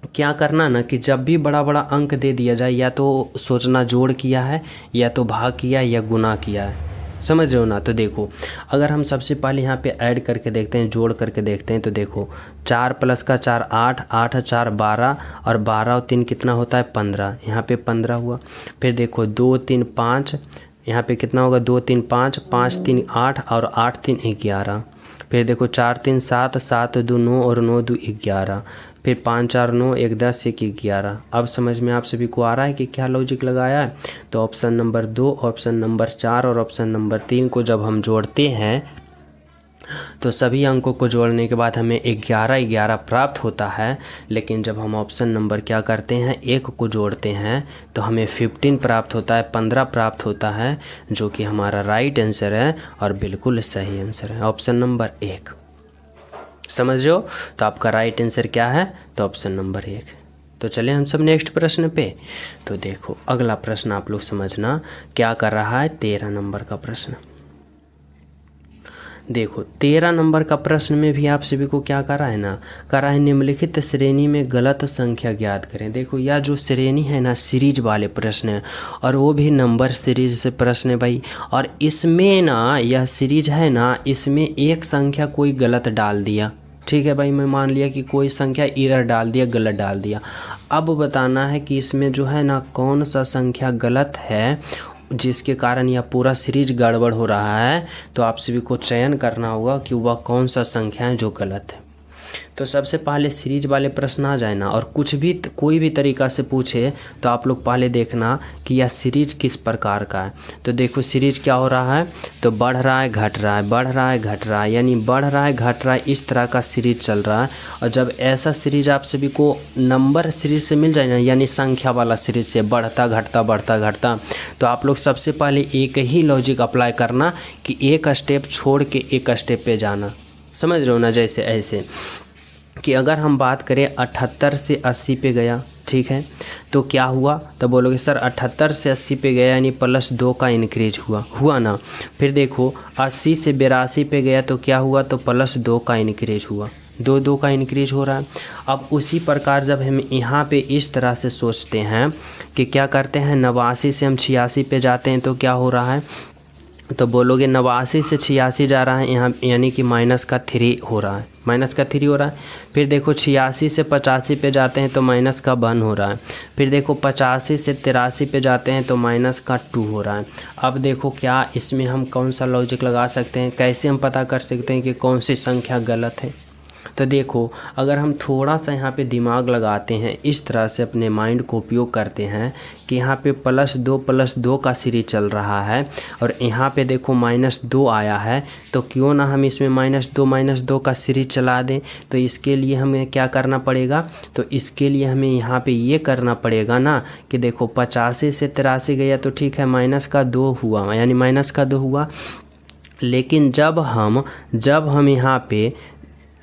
क्या करना ना कि जब भी बड़ा अंक दे दिया जाए, या तो सोचना जोड़ किया है, या तो भाग किया, या गुना किया है। समझ रहे हो ना। तो देखो अगर हम सबसे पहले यहाँ पे ऐड करके देखते हैं, जोड़ करके देखते हैं, तो देखो 4 + का 4 8, 8 4 12, और 12 और 3 कितना होता है 15। यहाँ पे 15 हुआ। फिर देखो 2 3 5, यहाँ पे कितना होगा 2 3 5, 5 3 8, और 8 3 11। फिर देखो 4 3 7, 7 2 9, और 9 2 11। फिर 5 4 9, 1 10, 1 11। अब समझ में आप सभी को आ रहा है कि क्या लॉजिक लगाया है। तो ऑप्शन नंबर 2, ऑप्शन नंबर 4 और ऑप्शन नंबर 3 को जब हम जोड़ते हैं, तो सभी अंकों को जोड़ने के बाद हमें 11 प्राप्त होता है। लेकिन जब हम ऑप्शन नंबर क्या करते हैं, 1 को जोड़ते हैं, तो हमें 15 प्राप्त होता है, 15 प्राप्त होता है, जो कि हमारा राइट आंसर है और बिल्कुल सही आंसर है, ऑप्शन नंबर 1। समझ रहे हो। तो आपका राइट आंसर क्या है, तो ऑप्शन नंबर 1। तो चलिए हम सब नेक्स्ट प्रश्न पे। तो देखो अगला प्रश्न आप लोग समझना क्या कर रहा है, 13 नंबर का प्रश्न। देखो 13 नंबर का प्रश्न में भी आप सभी को क्या कर रहा है ना, कर रहा है निम्नलिखित श्रेणी में गलत संख्या ज्ञात करें। देखो यह जो श्रेणी है ना, सीरीज वाले प्रश्न है, और वो भी नंबर सीरीज से प्रश्न है भाई। और इसमें ना यह सीरीज है ना, इसमें एक संख्या कोई गलत डाल दिया, ठीक है भाई। मैं मान लिया कि कोई संख्या एरर डाल दिया, गलत डाल दिया। अब बताना है कि इसमें जो है ना कौन सा संख्या गलत है, जिसके कारण यह पूरा सीरीज गड़बड़ हो रहा है। तो आप सभी को चयन करना होगा कि वह कौन सा संख्या है जो गलत है। तो सबसे पहले सीरीज वाले प्रश्न आ जाए ना, और कुछ भी कोई भी तरीका से पूछे, तो आप लोग पहले देखना कि यह सीरीज किस प्रकार का है। तो देखो सीरीज क्या हो रहा है, तो बढ़ रहा है घट रहा है, बढ़ रहा है घट रहा है, यानी बढ़ रहा है घट रहा है, इस तरह का सीरीज चल रहा है। और जब ऐसा सीरीज आप सभी को नंबर सीरीज से मिल जाए ना, यानी संख्या वाला सीरीज से बढ़ता घटता बढ़ता घटता, तो आप लोग सबसे पहले एक ही लॉजिक अप्लाई करना कि एक स्टेप छोड़ के एक स्टेप पे जाना। समझ रहे हो ना। जैसे ऐसे कि अगर हम बात करें 78 से 80 पे गया, ठीक है, तो क्या हुआ, तो बोलोगे सर 78 से 80 पे गया यानी +2 का इंक्रीज हुआ ना। फिर देखो 80 से 82 पे गया तो क्या हुआ, तो +2 का इंक्रीज हुआ, 2 का इंक्रीज हो रहा है। अब उसी प्रकार जब हम यहाँ पे इस तरह से सोचते हैं कि क्या करते हैं, 89 से हम 86 पे जाते हैं, तो क्या हो रहा है, तो बोलोगे 89 से 86 जा रहा है यहाँ, यानी कि -3 हो रहा है, -3 हो रहा है। फिर देखो 86 से 85 पे जाते हैं तो -1 हो रहा है। फिर देखो 85 से 83 पे जाते हैं तो -2 हो रहा है। अब देखो क्या इसमें हम कौन सा लॉजिक लगा सकते हैं, कैसे हम पता कर सकते हैं कि कौन सी संख्या गलत है। तो देखो अगर हम थोड़ा सा यहाँ पे दिमाग लगाते हैं, इस तरह से अपने माइंड को उपयोग करते हैं कि यहाँ पे +2 का सीरीज चल रहा है, और यहाँ पे देखो -2 आया है, तो क्यों ना हम इसमें -2 का सीरीज चला दें। तो इसके लिए हमें क्या करना पड़ेगा, तो इसके लिए हमें यहाँ पे ये करना पड़ेगा ना कि देखो 85 से 83 गया तो ठीक है, -2 हुआ, यानी -2 हुआ। लेकिन जब हम यहाँ पे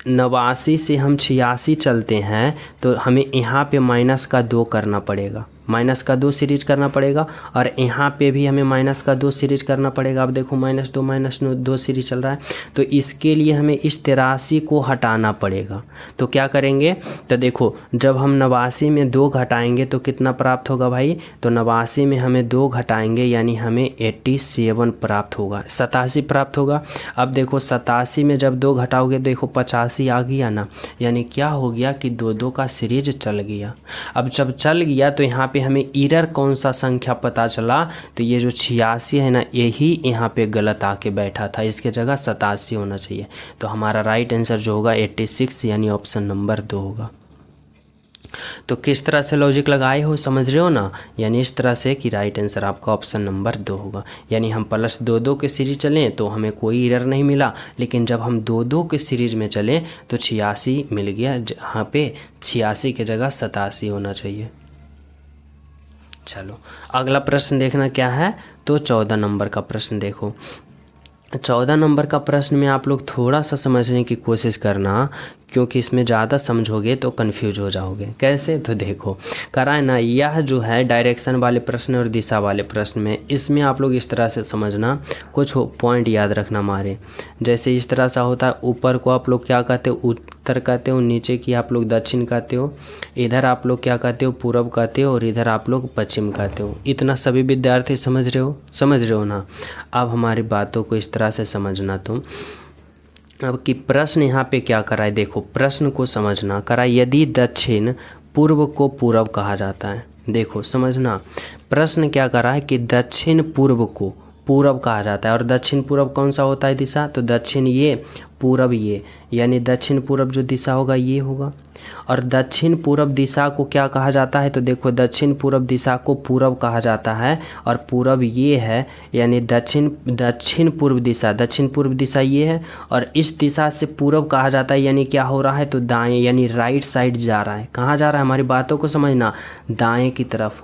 89 से हम 86 चलते हैं, तो हमें यहाँ पे -2 करना पड़ेगा, -2 सीरीज करना पड़ेगा, और यहाँ पे भी हमें -2 सीरीज करना पड़ेगा। अब देखो -2 सीरीज चल रहा है, तो इसके लिए हमें इस 83 को हटाना पड़ेगा। तो क्या करेंगे, तो देखो जब हम 89 में 2 घटाएंगे तो कितना प्राप्त होगा भाई, तो 89 में हमें 2 घटाएंगे यानी हमें 87 प्राप्त होगा, 87 प्राप्त होगा। अब देखो 87 में जब 2 घटाओगे देखो 85 आ गया ना, यानी क्या हो गया कि 2 का सीरीज चल गया। अब जब चल गया तो यहाँ पे हमें एरर कौन सा संख्या पता चला, तो ये जो 86 है ना, यही यहाँ पे गलत आके बैठा था, इसके जगह 87 होना चाहिए। तो हमारा राइट आंसर जो होगा 86, यानी ऑप्शन नंबर 2 होगा। तो किस तरह से लॉजिक लगाए हो, समझ रहे हो ना। यानी इस तरह से कि राइट आंसर आपका ऑप्शन नंबर 2 होगा। यानी हम +2 के सीरीज चलें तो हमें कोई एरर नहीं मिला, लेकिन जब हम 2 के सीरीज में चलें तो 86 मिल गया, जहाँ पे 86 की जगह 87 होना चाहिए। चलो अगला प्रश्न देखना क्या है, तो 14 नंबर का प्रश्न देखो। 14 नंबर का प्रश्न में आप लोग थोड़ा सा समझने की कोशिश करना, क्योंकि इसमें ज़्यादा समझोगे तो कंफ्यूज हो जाओगे। कैसे, तो देखो करा है ना, यह जो है डायरेक्शन वाले प्रश्न और दिशा वाले प्रश्न में, इसमें आप लोग इस तरह से समझना, कुछ पॉइंट याद रखना हमारे। जैसे इस तरह सा होता है, ऊपर को आप लोग क्या कहते हो, उत्तर कहते हो, नीचे की आप लोग दक्षिण कहते हो, इधर आप लोग क्या कहते हो, पूर्व कहते हो, और इधर आप लोग पश्चिम कहते हो। इतना सभी विद्यार्थी समझ रहे हो ना। अब हमारी बातों को इस तरह से समझना तुम। अब कि प्रश्न यहाँ पे क्या करा है, देखो प्रश्न को समझना। करा यदि दक्षिण पूर्व को पूरब कहा जाता है, देखो समझना, प्रश्न क्या करा है कि दक्षिण पूर्व को पूरब कहा जाता है। और दक्षिण पूरब कौन सा होता है दिशा, तो दक्षिण ये, पूरब ये, यानी दक्षिण पूरब जो दिशा होगा ये होगा। और दक्षिण पूरब दिशा को क्या कहा जाता है, तो देखो दक्षिण पूरब दिशा को पूरब कहा जाता है, और पूरब ये है, यानी दक्षिण पूर्व दिशा ये है, और इस दिशा से पूरब कहा जाता है, यानी क्या हो रहा है, तो दाएं, यानी राइट साइड जा रहा है। कहाँ जा रहा है, हमारी बातों को समझना, दाएं की तरफ,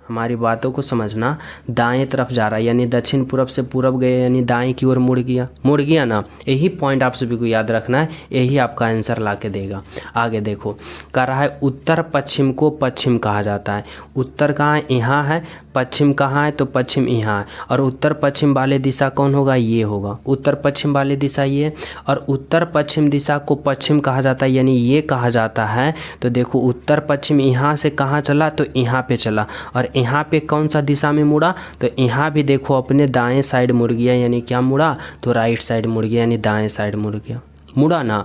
हमारी बातों को समझना, दाएं तरफ जा रहा है, यानी दक्षिण पूरब से पूरब गए, यानी दाएं की ओर मुड़ गया ना। यही पॉइंट आप सभी को याद रखना है, यही आपका आंसर ला के देगा। आगे देखो कह रहा है उत्तर पश्चिम को पश्चिम कहा जाता है। उत्तर कहाँ है, यहाँ है, पश्चिम कहाँ है, तो पश्चिम यहाँ है। और उत्तर पश्चिम वाले दिशा कौन होगा, ये होगा, उत्तर पश्चिम वाले दिशा ये। और उत्तर पश्चिम दिशा को पश्चिम कहा जाता है, यानी ये कहा जाता है। तो देखो उत्तर पश्चिम यहाँ से कहाँ चला, तो यहाँ पे चला। और यहाँ पे कौन सा दिशा में मुड़ा, तो यहाँ भी देखो अपने दाएं साइड मुड़ गया, यानी क्या मुड़ा, तो राइट साइड मुड़ गया, यानी दाएं साइड मुड़ गया, मुड़ा ना।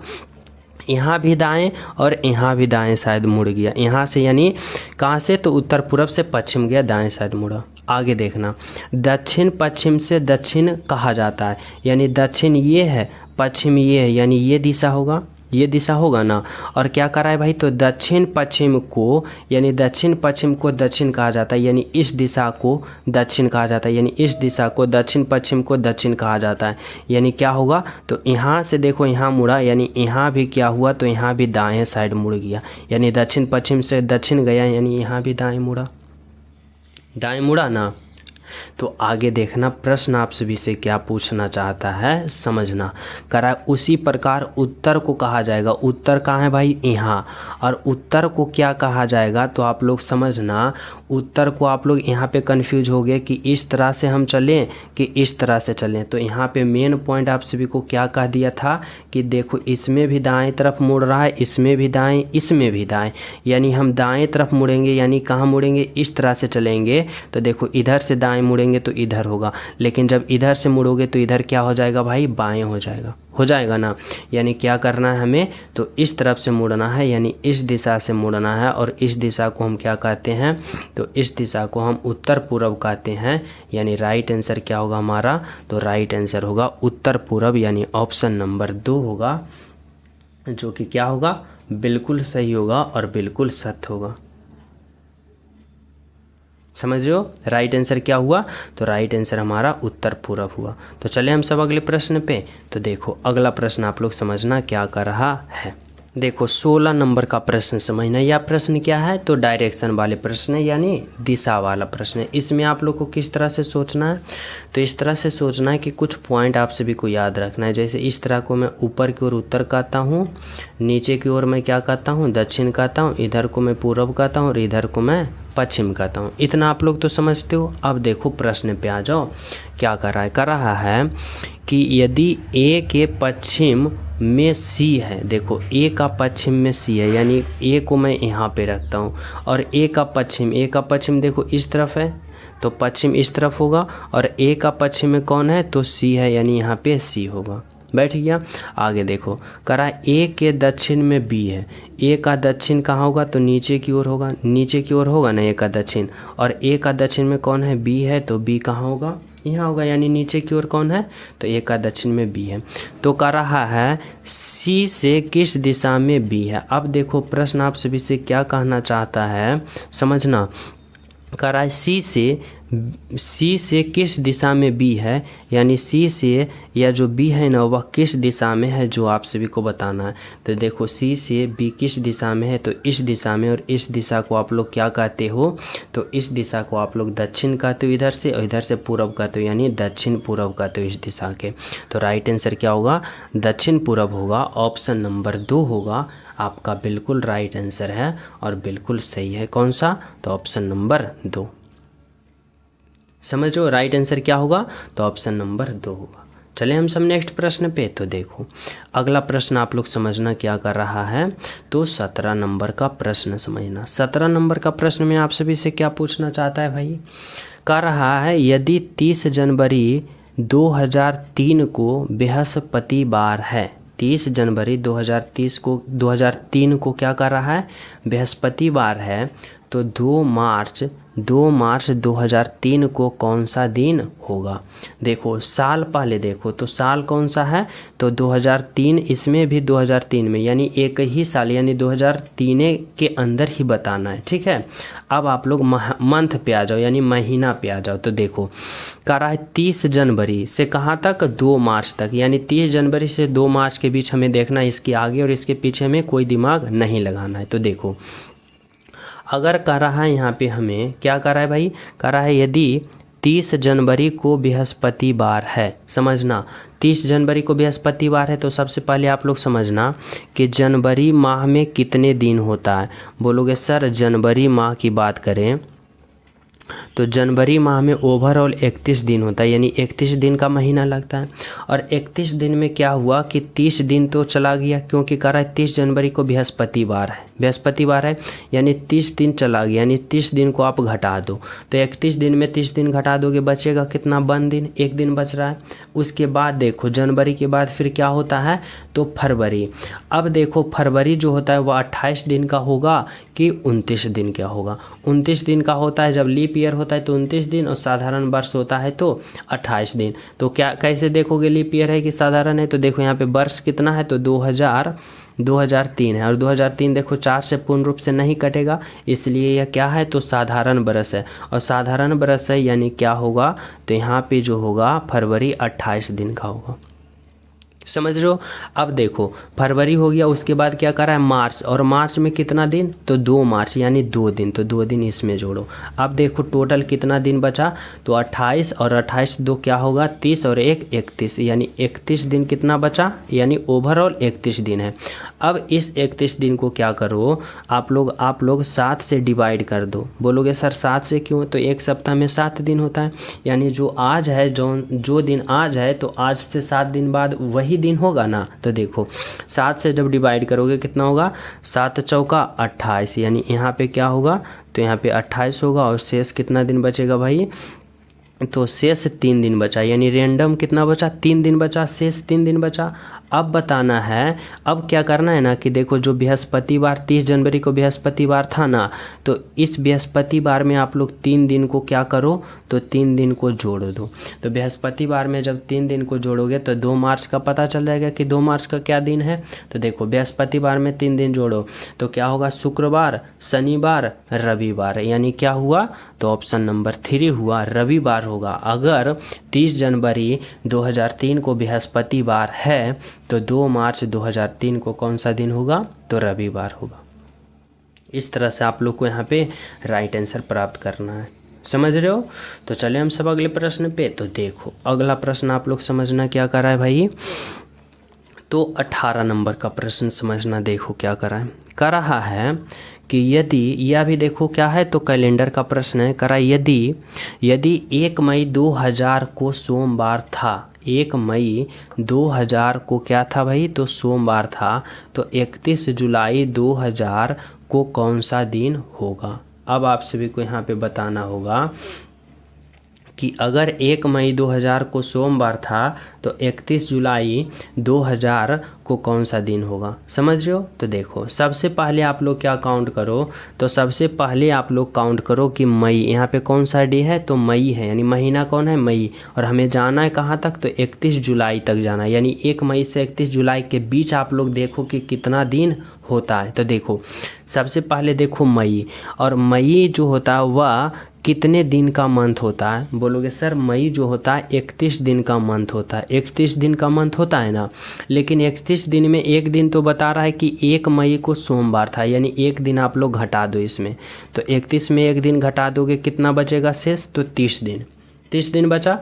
यहाँ भी दाएं और यहाँ भी दाएं साइड मुड़ गया, यहाँ से यानी कहाँ से, तो उत्तर पूरब से पश्चिम गया, दाएं साइड मुड़ा। आगे देखना, दक्षिण पश्चिम से दक्षिण कहा जाता है, यानी दक्षिण ये है, पश्चिम ये है, यानी ये दिशा होगा ना। और क्या करा है भाई, तो दक्षिण पश्चिम को, यानी दक्षिण पश्चिम को दक्षिण कहा जाता है, यानी इस दिशा को दक्षिण कहा जाता है, यानी इस दिशा को दक्षिण पश्चिम को दक्षिण कहा जाता है। यानी क्या होगा, तो यहाँ से देखो यहाँ मुड़ा, यानी यहाँ भी क्या हुआ, तो यहाँ भी दाएं साइड मुड़ गया, यानी दक्षिण पश्चिम से दक्षिण गया, यानी यहाँ भी दाएं मुड़ा ना। तो आगे देखना, प्रश्न आप सभी से क्या पूछना चाहता है, समझना। करा उसी प्रकार उत्तर को कहा जाएगा, उत्तर कहाँ है भाई, यहाँ। और उत्तर को क्या कहा जाएगा, तो आप लोग समझना, उत्तर को आप लोग यहाँ पे कंफ्यूज हो गए कि इस तरह से हम चलें कि इस तरह से चलें। तो यहाँ पे मेन पॉइंट आप सभी को क्या कह दिया था कि देखो इसमें भी दाएं तरफ मुड़ रहा है, इसमें भी दाएं, इसमें भी दाएं, यानी हम दाएं तरफ मुड़ेंगे, यानी कहाँ मुड़ेंगे, इस तरह से चलेंगे। तो देखो इधर से दाएं मुड़ेंगे तो इधर होगा, लेकिन जब इधर से मुड़ोगे तो इधर क्या हो जाएगा भाई, बाएं हो जाएगा ना। यानी क्या करना है हमें, तो इस तरफ से मुड़ना है, यानी इस दिशा से मुड़ना है। और इस दिशा को हम क्या कहते हैं, तो इस दिशा को हम उत्तर पूर्व कहते हैं। यानी राइट आंसर क्या होगा हमारा, तो राइट आंसर होगा उत्तर पूर्व, यानी ऑप्शन नंबर 2 होगा, जो कि क्या होगा, बिल्कुल सही होगा और बिल्कुल सत्य होगा। समझ रहे हो, राइट आंसर क्या हुआ, तो राइट आंसर हमारा उत्तर पूर्व हुआ। तो चले हम सब अगले प्रश्न पे। तो देखो अगला प्रश्न आप लोग समझना क्या कर रहा है। देखो 16 नंबर का प्रश्न समझना। यह प्रश्न क्या है, तो डायरेक्शन वाले प्रश्न है, यानी दिशा वाला प्रश्न है। इसमें आप लोग को किस तरह से सोचना है, तो इस तरह से सोचना है कि कुछ पॉइंट आप सभी को याद रखना है। जैसे इस तरह को मैं ऊपर की ओर उत्तर कहता हूँ, नीचे की ओर मैं क्या कहता हूँ, दक्षिण कहता हूँ, इधर को मैं पूर्व कहता हूँ और इधर को मैं पश्चिम कहता हूँ। इतना आप लोग तो समझते हो। अब देखो प्रश्न पे आ जाओ, क्या कर रहा है कि यदि ए के पश्चिम में सी है, देखो ए का पश्चिम में सी है, यानी ए को मैं यहाँ पे रखता हूँ, और ए का पश्चिम देखो इस तरफ है, तो पश्चिम इस तरफ होगा, और ए का पश्चिम में कौन है, तो सी है, यानी यहाँ पे सी होगा। बैठ गया। आगे देखो करा ए के दक्षिण में बी है, ए का दक्षिण कहाँ होगा, तो नीचे की ओर होगा ना ए का दक्षिण, और ए का दक्षिण में कौन है, बी है, तो बी कहाँ होगा, यहाँ होगा, यानी नीचे की ओर कौन है, तो ए का दक्षिण में बी है। तो कह रहा है सी से किस दिशा में बी है। अब देखो प्रश्न आप सभी से क्या कहना चाहता है, समझना। कह रहा है सी से किस दिशा में बी है, यानी सी से या जो बी है ना वह किस दिशा में है, जो आप सभी को बताना है। तो देखो सी से बी किस दिशा में है, तो इस दिशा में, और इस दिशा को आप लोग क्या कहते हो, तो इस दिशा को आप लोग दक्षिण कहते हो इधर से, और इधर से पूर्व कहते हो, यानी दक्षिण पूर्व कहते हो इस दिशा के। तो राइट आंसर क्या होगा, दक्षिण पूर्व होगा। ऑप्शन नंबर 2 होगा आपका बिल्कुल राइट आंसर है और बिल्कुल सही है। कौन सा, तो ऑप्शन नंबर 2। समझो राइट आंसर क्या होगा, तो ऑप्शन नंबर 2 होगा। चले हम सब नेक्स्ट प्रश्न पे। तो देखो अगला प्रश्न आप लोग समझना क्या कर रहा है, तो 17 नंबर का प्रश्न समझना। 17 नंबर का प्रश्न में आप सभी से क्या पूछना चाहता है भाई, कह रहा है यदि 30 जनवरी 2003 को बृहस्पतिवार है, 30 जनवरी 2003 को क्या कर रहा है, बृहस्पतिवार है, तो 2 मार्च 2003 को कौन सा दिन होगा। देखो साल पहले देखो तो साल कौन सा है, तो 2003, इसमें भी 2003 में, यानी एक ही साल, यानी 2003 के अंदर ही बताना है, ठीक है। अब आप लोग मंथ पे आ जाओ, यानी महीना पे आ जाओ। तो देखो कह रहा है 30 जनवरी से कहाँ तक, 2 मार्च तक, यानी 30 जनवरी से 2 मार्च के बीच हमें देखना है, इसके आगे और इसके पीछे में कोई दिमाग नहीं लगाना है। तो देखो अगर कह रहा है यहाँ पे हमें क्या कह रहा है भाई, कह रहा है यदि 30 जनवरी को बृहस्पतिवार है, समझना 30 जनवरी को बृहस्पतिवार है, तो सबसे पहले आप लोग समझना कि जनवरी माह में कितने दिन होता है। बोलोगे सर जनवरी माह की बात करें तो जनवरी माह में ओवरऑल 31 दिन होता है, यानी 31 दिन का महीना लगता है। और 31 दिन में क्या हुआ कि 30 दिन तो चला गया, क्योंकि कह रहा है 30 जनवरी को बृहस्पतिवार है, यानी 30 दिन चला गया, यानी 30 दिन को आप घटा दो। तो 31 दिन में 30 दिन घटा दोगे, बचेगा कितना, 1 दिन, 1 दिन बच रहा है। उसके बाद देखो जनवरी के बाद फिर क्या होता है, तो फरवरी। अब देखो फरवरी जो होता है वह 28 दिन का होगा कि 29 दिन का होगा। 29 दिन का होता है, जब लीप ईयर होता है तो 29 दिन, और साधारण वर्ष होता है तो 28 दिन। तो क्या कैसे देखोगे लीप ईयर है कि साधारण है, तो देखो यहाँ पे वर्ष कितना है, तो 2003 है, और 2003 देखो 4 से पूर्ण रूप से नहीं कटेगा, इसलिए यह क्या है, तो साधारण वर्ष है। और साधारण वर्ष है यानी क्या होगा, तो यहाँ पे जो होगा फरवरी 28 दिन का होगा। समझ रहे हो। अब देखो फरवरी हो गया, उसके बाद क्या कर रहा है मार्च, और मार्च में कितना दिन, तो 2 मार्च, यानी 2 दिन, तो 2 दिन इसमें जोड़ो। अब देखो टोटल कितना दिन बचा, तो 28 और 28 2 क्या होगा, 30 और 1 31, यानी 31 दिन कितना बचा, यानी ओवरऑल 31 दिन है। अब इस 31 दिन को क्या करो आप लोग 7 से डिवाइड कर दो। बोलोगे सर 7 से क्यों, तो एक सप्ताह में 7 दिन होता है, यानी जो आज है, जो दिन आज है, तो आज से 7 दिन बाद वही दिन होगा ना। तो देखो 7 से जब डिवाइड करोगे कितना होगा, 7 चौका 28, यानी यहाँ पे क्या होगा, तो यहाँ पे 28 होगा, और शेष कितना दिन बचेगा भाई, तो शेष 3 दिन बचा, यानी रेंडम कितना बचा, 3 दिन बचा, शेष 3 दिन बचा। अब बताना है, अब क्या करना है ना कि देखो जो बृहस्पतिवार 30 जनवरी को बृहस्पतिवार था ना, तो इस बृहस्पतिवार में आप लोग 3 दिन को क्या करो, तो 3 दिन को जोड़ दो। तो बृहस्पतिवार में जब 3 दिन को जोड़ोगे तो 2 मार्च का पता चल जाएगा कि 2 मार्च का क्या दिन है। तो देखो बृहस्पतिवार में 3 दिन जोड़ो तो क्या होगा, शुक्रवार, शनिवार, रविवार, यानी क्या हुआ, तो ऑप्शन नंबर 3 हुआ, रविवार होगा। अगर 30 जनवरी 2003 को बृहस्पतिवार है तो 2 मार्च 2003 को कौन सा दिन होगा, तो रविवार होगा। इस तरह से आप लोग को यहाँ पे राइट आंसर प्राप्त करना है, समझ रहे हो। तो चले हम सब अगले प्रश्न पे। तो देखो अगला प्रश्न आप लोग समझना क्या कर रहा है भाई, तो 18 नंबर का प्रश्न समझना। देखो क्या कर रहा है कि यदि, यह भी देखो क्या है, तो कैलेंडर का प्रश्न है। करा यदि 1 मई 2000 को सोमवार था, 1 मई 2000 को क्या था भाई, तो सोमवार था, तो 31 जुलाई 2000 को कौन सा दिन होगा। अब आप सभी को यहाँ पे बताना होगा कि अगर 1 मई 2000 को सोमवार था तो 31 जुलाई 2000 को कौन सा दिन होगा। समझ रहे हो। तो देखो सबसे पहले आप लोग क्या काउंट करो, तो सबसे पहले आप लोग काउंट करो कि मई, यहाँ पे कौन सा डे है, तो मई है, यानी महीना कौन है, मई। और हमें जाना है कहाँ तक, तो 31 जुलाई तक जाना है, यानी 1 मई से 31 जुलाई के बीच आप लोग देखो कि कितना दिन होता है। तो देखो सबसे पहले देखो मई, और मई जो होता है वह कितने दिन का मंथ होता है। बोलोगे सर मई जो होता है 31 दिन का मंथ होता है, 31 दिन का मंथ होता है ना। लेकिन 31 दिन में एक दिन तो बता रहा है कि 1 मई को सोमवार था, यानी एक दिन आप लोग घटा दो इसमें। तो 31 में एक दिन घटा दोगे कितना बचेगा शेष, तो 30 दिन, 30 दिन बचा।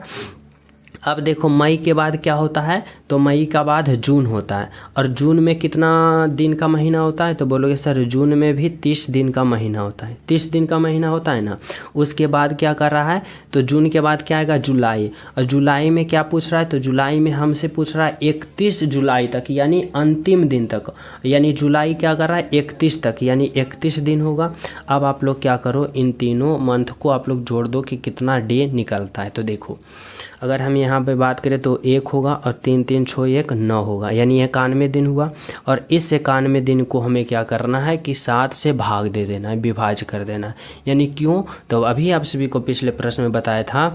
अब देखो मई के बाद क्या होता है, तो मई का बाद जून होता है, और जून में कितना दिन का महीना होता है, तो बोलोगे सर जून में भी 30 दिन का महीना होता है, 30 दिन का महीना होता है ना। उसके बाद क्या कर रहा है, तो जून के बाद क्या आएगा, जुलाई। और जुलाई में क्या पूछ रहा है, तो जुलाई में हमसे पूछ रहा है 31 जुलाई तक, यानी अंतिम दिन तक, यानी जुलाई क्या कर रहा है 31 तक, यानी 31 दिन होगा। अब आप लोग क्या करो, इन तीनों मंथ को आप लोग जोड़ दो कि कितना डे निकलता है। तो देखो अगर हम यहाँ पे बात करें तो 1 होगा, और 3 3 6 1 9 होगा, यानी 91 दिन हुआ। और इस 91 दिन को हमें क्या करना है कि 7 से भाग दे देना है, विभाज्य कर देना है। यानी क्यों, तो अभी आप सभी को पिछले प्रश्न में बताया था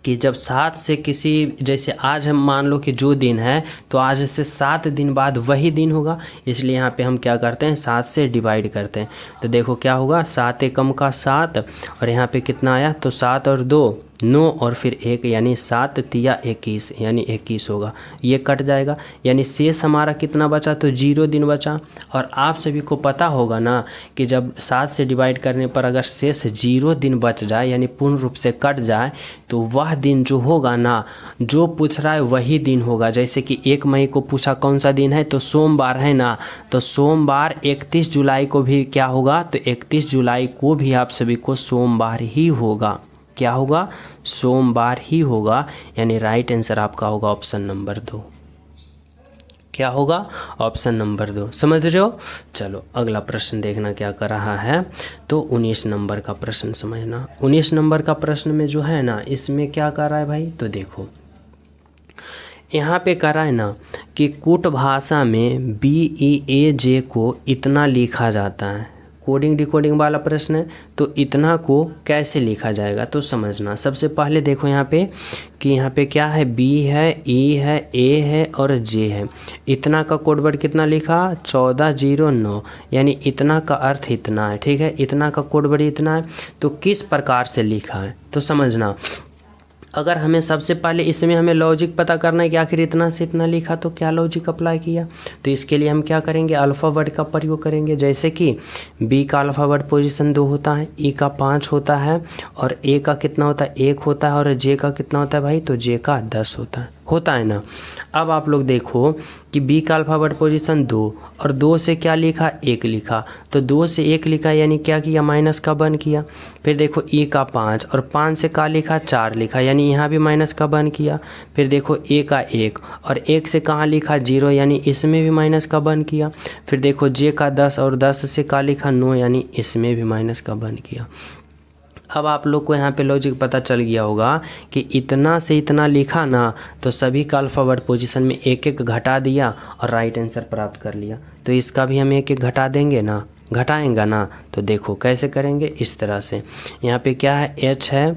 कि जब 7 से किसी, जैसे आज हम मान लो कि जो दिन है, तो आज से 7 दिन बाद वही दिन होगा, इसलिए यहाँ पे हम क्या करते हैं 7 से डिवाइड करते हैं। तो देखो क्या होगा, 7 एकम का 7, और यहाँ पे कितना आया, तो 7 और 2 9, और फिर 1, यानी 7 तिया 21, यानी 21 होगा। ये कट जाएगा, यानी शेष हमारा कितना बचा, तो 0 दिन बचा। और आप सभी को पता होगा ना कि जब 7 से डिवाइड करने पर अगर शेष 0 दिन बच जाए, यानी पूर्ण रूप से कट जाए, तो वह दिन जो होगा ना, जो पूछ रहा है वही दिन होगा। जैसे कि 1 मई को पूछा कौन सा दिन है, तो सोमवार है ना, तो सोमवार 31 जुलाई को भी क्या होगा, तो 31 जुलाई को भी आप सभी को सोमवार ही होगा। क्या होगा, सोमवार ही होगा, यानी राइट आंसर आपका होगा ऑप्शन नंबर 2। क्या होगा, ऑप्शन नंबर 2। समझ रहे हो। चलो अगला प्रश्न देखना क्या कर रहा है, तो 19 नंबर का प्रश्न समझना। 19 नंबर का प्रश्न में जो है ना, इसमें क्या कर रहा है भाई, तो देखो यहाँ पे कर रहा है ना कि कूट भाषा में BEAJ को इतना लिखा जाता है। कोडिंग डिकोडिंग वाला प्रश्न है, तो इतना को कैसे लिखा जाएगा, तो समझना। सबसे पहले देखो यहाँ पे कि यहाँ पे क्या है, B है, E है, A है और J है। इतना का कोड वर्ड कितना लिखा, 1409, यानी इतना का अर्थ इतना है। ठीक है, इतना का कोड वर्ड इतना है, तो किस प्रकार से लिखा है, तो समझना। अगर हमें सबसे पहले इसमें हमें लॉजिक पता करना है कि आखिर इतना से इतना लिखा, तो क्या लॉजिक अप्लाई किया, तो इसके लिए हम क्या करेंगे, अल्फ़ा वर्ड का प्रयोग करेंगे। जैसे कि B का अल्फ़ा वर्ड पोजीशन 2 होता है, E का 5 होता है, और A का कितना होता है, 1 होता है, और J का कितना होता है भाई, तो J का 10 होता है ना। अब आप लोग देखो कि B का अल्फ़ा वर्ड पोजीशन 2, और 2 से क्या लिखा, 1 लिखा, तो 2 से 1 लिखा, यानी क्या किया, माइनस का 1 किया। फिर देखो E का 5, और 5 से क्या लिखा, 4 लिखा, यानी यहाँ भी माइनस का 1 किया। फिर देखो A का 1, और 1 से कहाँ लिखा, 0, यानी इसमें भी माइनस का 1 किया। फिर देखो J का 10, और 10 से क्या लिखा, 9, यानी इसमें भी माइनस का 1 किया। अब आप लोग को यहाँ पे लॉजिक पता चल गया होगा कि इतना से इतना लिखा ना, तो सभी का अल्फ़ा वर्ड पोजीशन में एक एक घटा दिया और राइट आंसर प्राप्त कर लिया। तो इसका भी हम एक एक घटा देंगे ना, घटाएंगे ना, तो देखो कैसे करेंगे, इस तरह से। यहाँ पे क्या है, H है,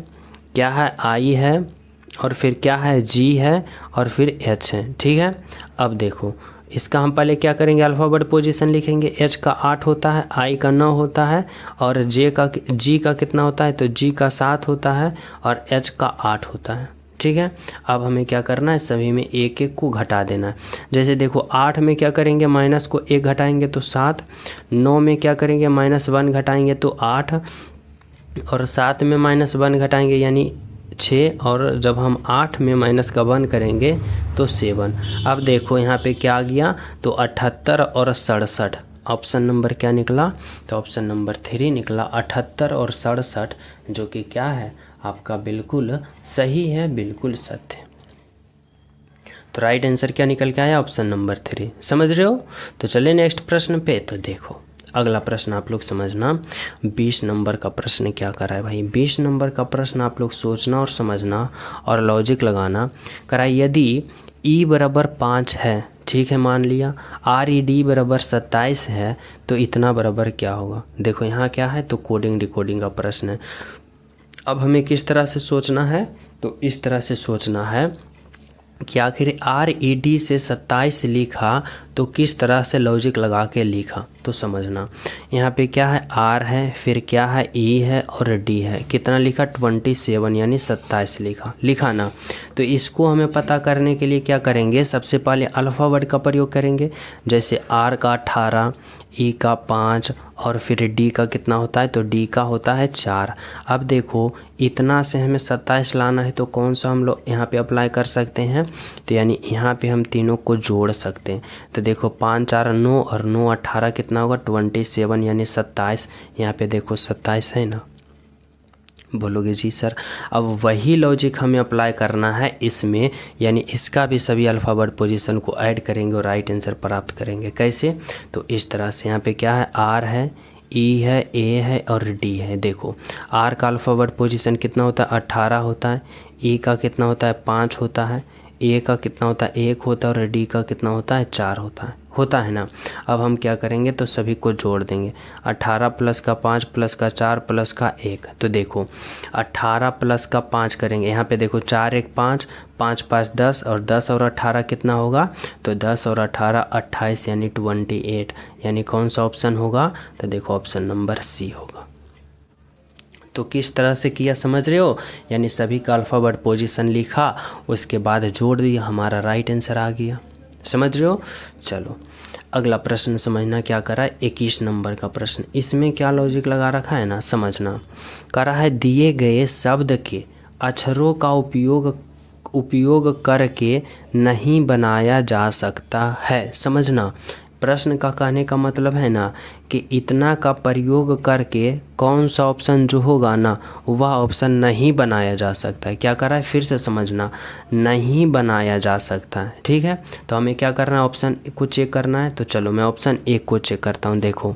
क्या है, I है, और फिर क्या है, G है, और फिर H है। ठीक है, अब देखो इसका हम पहले क्या करेंगे, अल्फ़ाबेट पोजीशन लिखेंगे। H का 8 होता है, I का 9 होता है, और G का कितना होता है, तो G का 7 होता है, और H का 8 होता है। ठीक है, अब हमें क्या करना है, सभी में एक एक को घटा देना है। जैसे देखो 8 में क्या करेंगे, माइनस को 1 घटाएंगे तो 7, 9 में क्या करेंगे, -1 घटाएंगे तो 8, और 7 में -1 घटाएंगे यानी 6, और जब हम 8 में माइनस का 1 करेंगे तो 7। अब देखो यहाँ पे क्या आ गया, तो 78 और 67। ऑप्शन नंबर क्या निकला, तो ऑप्शन नंबर 3 निकला, 78 और 67, जो कि क्या है आपका बिल्कुल सही है, बिल्कुल सत्य। तो राइट आंसर क्या निकल के आया, ऑप्शन नंबर 3। समझ रहे हो। तो चलिए नेक्स्ट प्रश्न पे। तो देखो अगला प्रश्न आप लोग समझना, 20 नंबर का प्रश्न क्या करा है भाई। 20 नंबर का प्रश्न आप लोग सोचना और समझना और लॉजिक लगाना करा है। यदि ई बराबर 5 है, ठीक है, मान लिया आर ई डी बराबर 27 है, तो इतना बराबर क्या होगा। देखो यहाँ क्या है, तो कोडिंग डिकोडिंग का प्रश्न है। अब हमें किस तरह से सोचना है, तो इस तरह से सोचना है कि आखिर आर ई डी से 27 लिखा तो किस तरह से लॉजिक लगा के लिखा, तो समझना। यहाँ पे क्या है, आर है, फिर क्या है, ई है और डी है। कितना लिखा, 27 यानी 27 लिखा ना। तो इसको हमें पता करने के लिए क्या करेंगे, सबसे पहले अल्फ़ाबेट का प्रयोग करेंगे। जैसे आर का 18, ई का 5 और फिर डी का कितना होता है, तो डी का होता है 4। अब देखो इतना से हमें 27 लाना है, तो कौन सा हम लोग यहाँ पे अप्लाई कर सकते हैं, तो यानी यहाँ पे हम तीनों को जोड़ सकते हैं। तो देखो 5 4 9 और 9 18 कितना होगा, 27 यानी 27। यहाँ पे देखो 27 है ना, बोलोगे जी सर। अब वही लॉजिक हमें अप्लाई करना है इसमें, यानी इसका भी सभी अल्फ़ाबेट पोजीशन को ऐड करेंगे और राइट आंसर प्राप्त करेंगे। कैसे, तो इस तरह से यहाँ पे क्या है, आर है, ई है, ए है और डी है। देखो आर का अल्फ़ाबेट पोजीशन कितना होता है, 18 होता है, ई का कितना होता है, 5 होता है, ए का कितना होता है, 1 होता है और डी का कितना होता है, 4 होता है ना। अब हम क्या करेंगे, तो सभी को जोड़ देंगे। 18 प्लस का 5 प्लस का 4 प्लस का 1। तो देखो 18 प्लस का 5 करेंगे, यहाँ पे देखो 4 1 5, 5 5 10 और 10 और 18 कितना होगा, तो 10 और 18 28 यानी 28। यानी कौन सा ऑप्शन होगा, तो देखो ऑप्शन नंबर सी होगा। तो किस तरह से किया समझ रहे हो, यानी सभी का अल्फ़ाबेट पोजीशन लिखा, उसके बाद जोड़ दिया, हमारा राइट आंसर आ गया। समझ रहे हो। चलो अगला प्रश्न समझना क्या करा है, 21 नंबर का प्रश्न। इसमें क्या लॉजिक लगा रखा है ना, समझना। करा है दिए गए शब्द के अक्षरों का उपयोग करके नहीं बनाया जा सकता है। समझना, प्रश्न का कहने का मतलब है ना कि इतना का प्रयोग करके कौन सा ऑप्शन जो होगा ना, वह ऑप्शन नहीं बनाया जा सकता है। क्या करा है, फिर से समझना, नहीं बनाया जा सकता है। ठीक है, तो हमें क्या करना है, ऑप्शन को चेक करना है। तो चलो मैं ऑप्शन 1 को चेक करता हूँ। देखो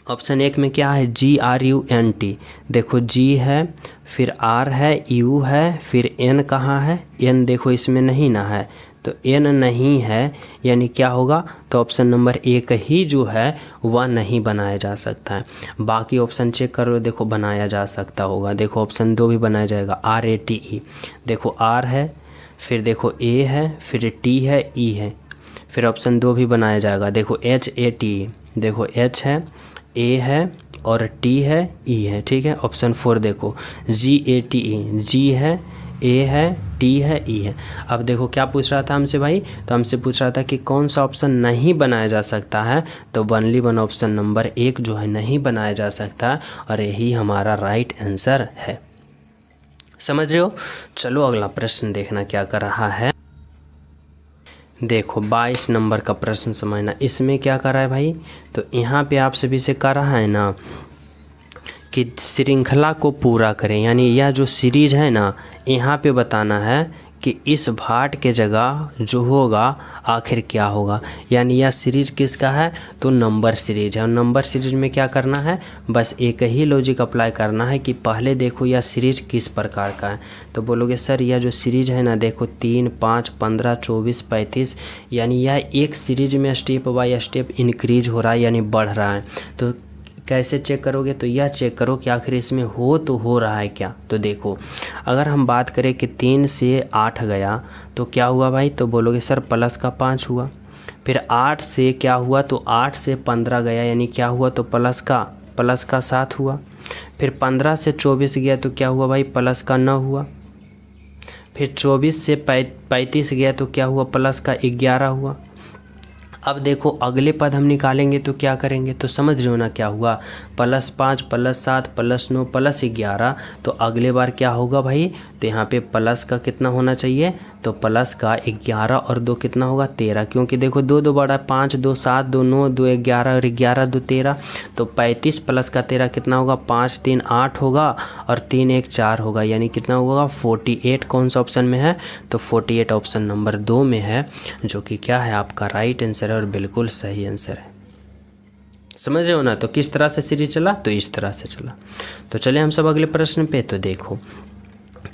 ऑप्शन 1 में क्या है, GRUNT। देखो जी है, फिर आर है, यू है, फिर एन कहाँ है, एन देखो इसमें नहीं ना है, तो एन नहीं है, यानी क्या होगा, तो ऑप्शन नंबर 1 ही जो है वह नहीं बनाया जा सकता है। बाकी ऑप्शन चेक करो, देखो बनाया जा सकता होगा। देखो ऑप्शन 2 भी बनाया जाएगा, RATE। देखो आर है, फिर देखो ए है, फिर टी है, ई है, फिर ऑप्शन 2 भी बनाया जाएगा। देखो HATE, देखो H है, ए है और टी है, ई है। ठीक है, ऑप्शन 4 देखो GATE, जी है, ए है, टी है, ई है। अब देखो क्या पूछ रहा था हमसे भाई, तो हमसे पूछ रहा था कि कौन सा ऑप्शन नहीं बनाया जा सकता है, तो ओनली वन ऑप्शन नंबर 1 जो है नहीं बनाया जा सकता, और यही हमारा राइट आंसर है। समझ रहे हो। चलो अगला प्रश्न देखना क्या कर रहा है। देखो 22 नंबर का प्रश्न समझना। इसमें क्या कर रहा है भाई, तो यहाँ पे आप सभी से कर रहा है ना कि श्रृंखला को पूरा करें, यानी यह जो सीरीज है ना, यहाँ पे बताना है कि इस भाट के जगह जो होगा आखिर क्या होगा। यानी यह सीरीज किसका है, तो नंबर सीरीज है। और नंबर सीरीज में क्या करना है, बस एक ही लॉजिक अप्लाई करना है कि पहले देखो यह सीरीज किस प्रकार का है। तो बोलोगे सर यह जो सीरीज है ना, देखो 3 5 15 24 35, यानी यह एक सीरीज में स्टेप बाय स्टेप इंक्रीज हो रहा है, यानी बढ़ रहा है। तो कैसे चेक करोगे, तो यह चेक करो कि आखिर इसमें हो रहा है क्या। तो देखो अगर हम बात करें कि 3 से 8 गया तो क्या हुआ भाई, तो बोलोगे सर प्लस का 5 हुआ। फिर 8 से क्या हुआ, तो 8 से 15 गया, यानी क्या हुआ, तो प्लस का 7 हुआ। फिर 15 से 24 गया तो क्या हुआ भाई, प्लस का 9 हुआ। फिर 24 से 35 गया तो क्या हुआ, प्लस का 11 हुआ। अब देखो अगले पद हम निकालेंगे तो क्या करेंगे, तो समझ रहे हो ना क्या हुआ, +5 +7 +9 +11। तो अगले बार क्या होगा भाई, तो यहाँ पे प्लस का कितना होना चाहिए, तो प्लस का 11 और 2 कितना होगा, 13। क्योंकि देखो 2 2 बड़ा 5 2 7 2 9 2 11 और 11 2 13। तो 35 प्लस का 13 कितना होगा, 5 3 8 होगा और 3 1 4 होगा, यानी कितना होगा 48। कौन सा ऑप्शन में है, तो 48 ऑप्शन नंबर 2 में है, जो कि क्या है आपका राइट आंसर है और बिल्कुल सही आंसर है। समझ रहे हो ना। तो किस तरह से सीरीज चला, तो इस तरह से चला। तो चलिए हम सब अगले प्रश्न पे। तो देखो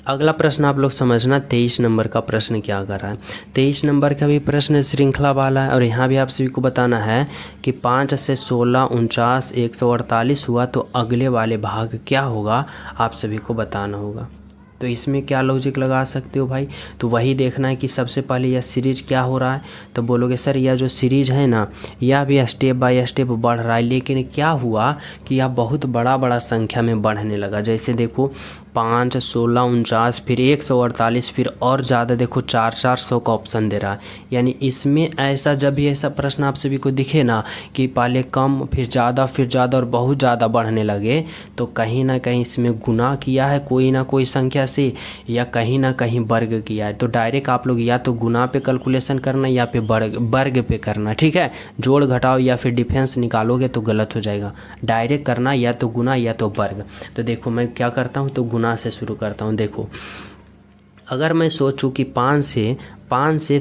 अगला प्रश्न आप लोग समझना, 23 नंबर का प्रश्न क्या कर रहा है। 23 नंबर का भी प्रश्न श्रृंखला वाला है और यहाँ भी आप सभी को बताना है कि 5 से 16, 49, 148 हुआ तो अगले वाले भाग क्या होगा, आप सभी को बताना होगा। तो इसमें क्या लॉजिक लगा सकते हो भाई, तो वही देखना है कि सबसे पहले यह सीरीज क्या हो रहा है। तो बोलोगे सर यह जो सीरीज है ना, यह भी स्टेप बाय स्टेप बढ़ रहा है, लेकिन क्या हुआ कि यह बहुत बड़ा संख्या में बढ़ने लगा। जैसे देखो 5, 16, 49, फिर 148, फिर और ज़्यादा देखो 400 का ऑप्शन दे रहा है। यानी इसमें ऐसा जब भी ऐसा प्रश्न आप सभी को दिखे ना कि पहले कम फिर ज़्यादा और बहुत ज़्यादा बढ़ने लगे, तो कहीं ना कहीं इसमें गुना किया है कोई ना कोई संख्या से, या कहीं ना कहीं वर्ग किया है। तो डायरेक्ट आप लोग या तो गुना पे कैलकुलेशन करना या फिर वर्ग पे करना, ठीक है। जोड़ घटाओ या फिर डिफरेंस निकालोगे तो गलत हो जाएगा। डायरेक्ट करना या तो गुना या तो वर्ग। तो देखो मैं क्या करता हूँ, तो गुना से शुरू करता हूँ। देखो अगर मैं सोचूं कि 5 से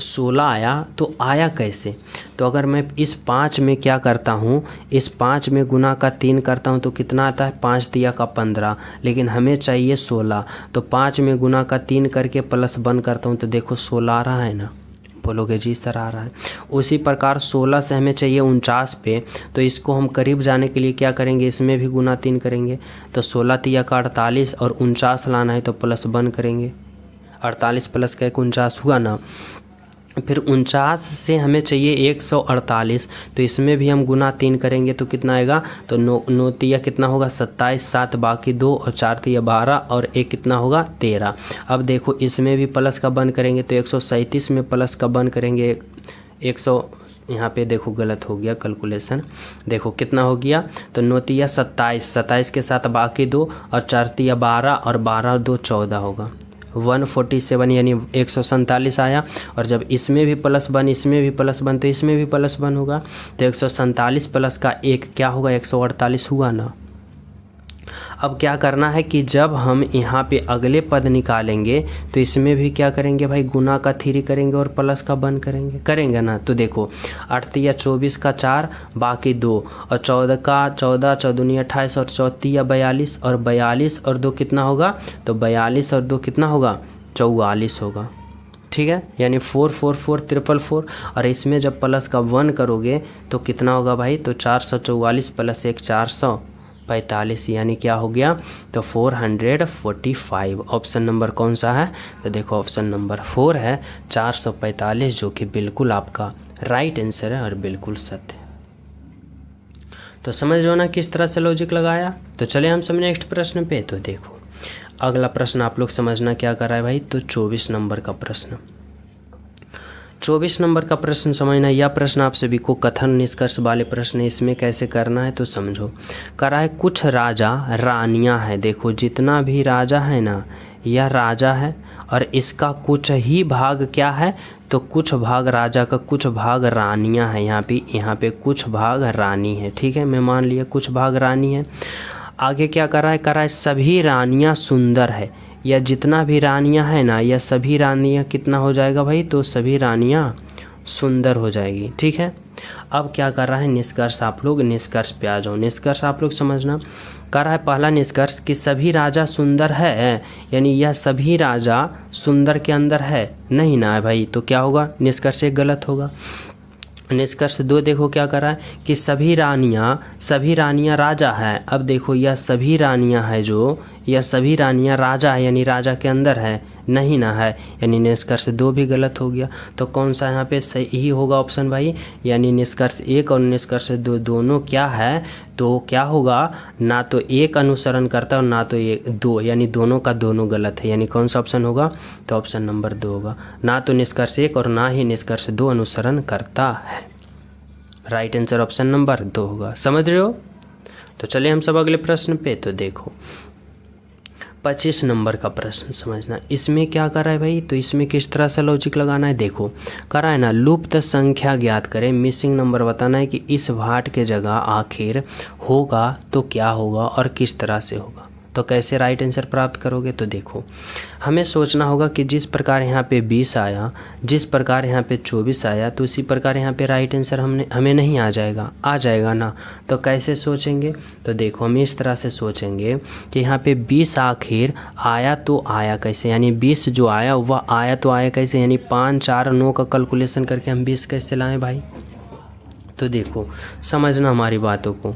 16 आया तो आया कैसे, तो अगर मैं इस 5 में क्या करता हूँ, इस 5 में गुना का 3 करता हूँ तो कितना आता है, 5 तिया का 15, लेकिन हमें चाहिए 16। तो 5 में गुना का 3 करके प्लस 1 करता हूँ तो देखो 16 आ रहा है ना। बोलोगे जी सर आ रहा है। उसी प्रकार 16 से हमें चाहिए 49 पे, तो इसको हम करीब जाने के लिए क्या करेंगे, इसमें भी गुना 3 करेंगे। तो 16 तिया का 48 और 49 लाना है तो प्लस 1 करेंगे। 48 प्लस का 49 हुआ ना। फिर 49 से हमें चाहिए 148, तो इसमें भी हम गुना 3 करेंगे तो कितना आएगा, तो 9 तिया कितना होगा 27, 7 बाकी 2 और 4 तिया 12 और 1 कितना होगा 13। अब देखो इसमें भी प्लस का 1 करेंगे तो 137 में प्लस का 1 करेंगे 100, यहाँ पे देखो गलत हो गया कैलकुलेशन, देखो कितना हो गया, तो 9 तिया 27, 27 के साथ बाकी 2 और 4 तिया 12 और 12 और 2 14 होगा 147, यानी 147 आया। और जब इसमें भी प्लस 1 इसमें भी प्लस 1 तो इसमें भी प्लस 1 होगा, तो 147 प्लस का 1 क्या होगा 148 हुआ ना। अब क्या करना है कि जब हम यहाँ पे अगले पद निकालेंगे तो इसमें भी क्या करेंगे भाई, गुना का 3 करेंगे और प्लस का 1 करेंगे ना। तो देखो 8 तिया 24 का 4 बाकी 2 और 14 का 14, 14 28 और 14 42 और 42 और 2 कितना होगा, तो 42 और 2 कितना होगा 44 होगा, ठीक है। यानी 444 और इसमें जब प्लस का 1 करोगे तो कितना होगा भाई, तो 444 प्लस 1 445, यानी क्या हो गया, तो 445। ऑप्शन नंबर कौन सा है, तो देखो ऑप्शन नंबर 4 है 445, जो कि बिल्कुल आपका राइट आंसर है और बिल्कुल सत्य। तो समझ लो ना किस तरह से लॉजिक लगाया। तो चले हम सब नेक्स्ट प्रश्न पे। तो देखो अगला प्रश्न आप लोग समझना क्या कर रहा है भाई, तो 24 नंबर का प्रश्न। 24 नंबर का प्रश्न समझना। यह प्रश्न आप सभी को कथन निष्कर्ष वाले प्रश्न, इसमें कैसे करना है तो समझो। करा है कुछ राजा रानियां हैं। देखो जितना भी राजा है ना, यह राजा है और इसका कुछ ही भाग क्या है, तो कुछ भाग राजा का, कुछ भाग रानियां हैं। यहाँ पे कुछ भाग रानी है, ठीक है। मैं मान लिया कुछ भाग रानी है। आगे क्या करा है सभी रानियां सुंदर है। या जितना भी रानियां है ना, या सभी रानियां कितना हो जाएगा भाई, तो सभी रानियां सुंदर हो जाएगी, ठीक है। अब क्या कर रहा है निष्कर्ष, आप लोग निष्कर्ष पे आ जाओ। निष्कर्ष आप लोग समझना। कर रहा है पहला निष्कर्ष कि सभी राजा सुंदर है, यानी यह सभी राजा सुंदर के अंदर है नहीं ना है भाई, तो क्या होगा निष्कर्ष एक गलत होगा। निष्कर्ष 2 देखो क्या कर रहा है कि सभी रानियां राजा है। अब देखो यह सभी रानियां है, जो यह सभी रानियां राजा है, यानी राजा के अंदर है नहीं ना है, यानी निष्कर्ष 2 भी गलत हो गया। तो कौन सा यहाँ पे सही होगा ऑप्शन भाई, यानी निष्कर्ष 1 और निष्कर्ष 2 दोनों क्या है, तो क्या होगा, ना तो 1 अनुसरण करता है और ना तो 2, यानी दोनों का दोनों गलत है। यानी कौन सा ऑप्शन होगा, तो ऑप्शन नंबर 2 होगा। ना तो निष्कर्ष 1 और ना ही निष्कर्ष 2 अनुसरण करता है। राइट आंसर ऑप्शन नंबर 2 होगा। समझ रहे हो। तो चलिए हम सब अगले प्रश्न पे। तो देखो 25 नंबर का प्रश्न समझना। इसमें क्या कर रहा है भाई, तो इसमें किस तरह से लॉजिक लगाना है, देखो कर रहा है ना लुप्त संख्या ज्ञात करें, मिसिंग नंबर बताना है कि इस भाट के जगह आखिर होगा तो क्या होगा और किस तरह से होगा। तो कैसे राइट आंसर प्राप्त करोगे? तो देखो, हमें सोचना होगा कि जिस प्रकार यहाँ पे 20 आया, जिस प्रकार यहाँ पे 24 आया, तो उसी प्रकार यहाँ पे राइट आंसर हमें नहीं आ जाएगा ना। तो कैसे सोचेंगे? तो देखो, हम इस तरह से सोचेंगे कि यहाँ पे 20 आखिर आया तो आया कैसे, यानी 20 जो आया वह आया तो आया कैसे, यानी 5, 4, 9 का कैलकुलेशन करके हम 20 कैसे लाएँ भाई? तो देखो, समझना हमारी बातों को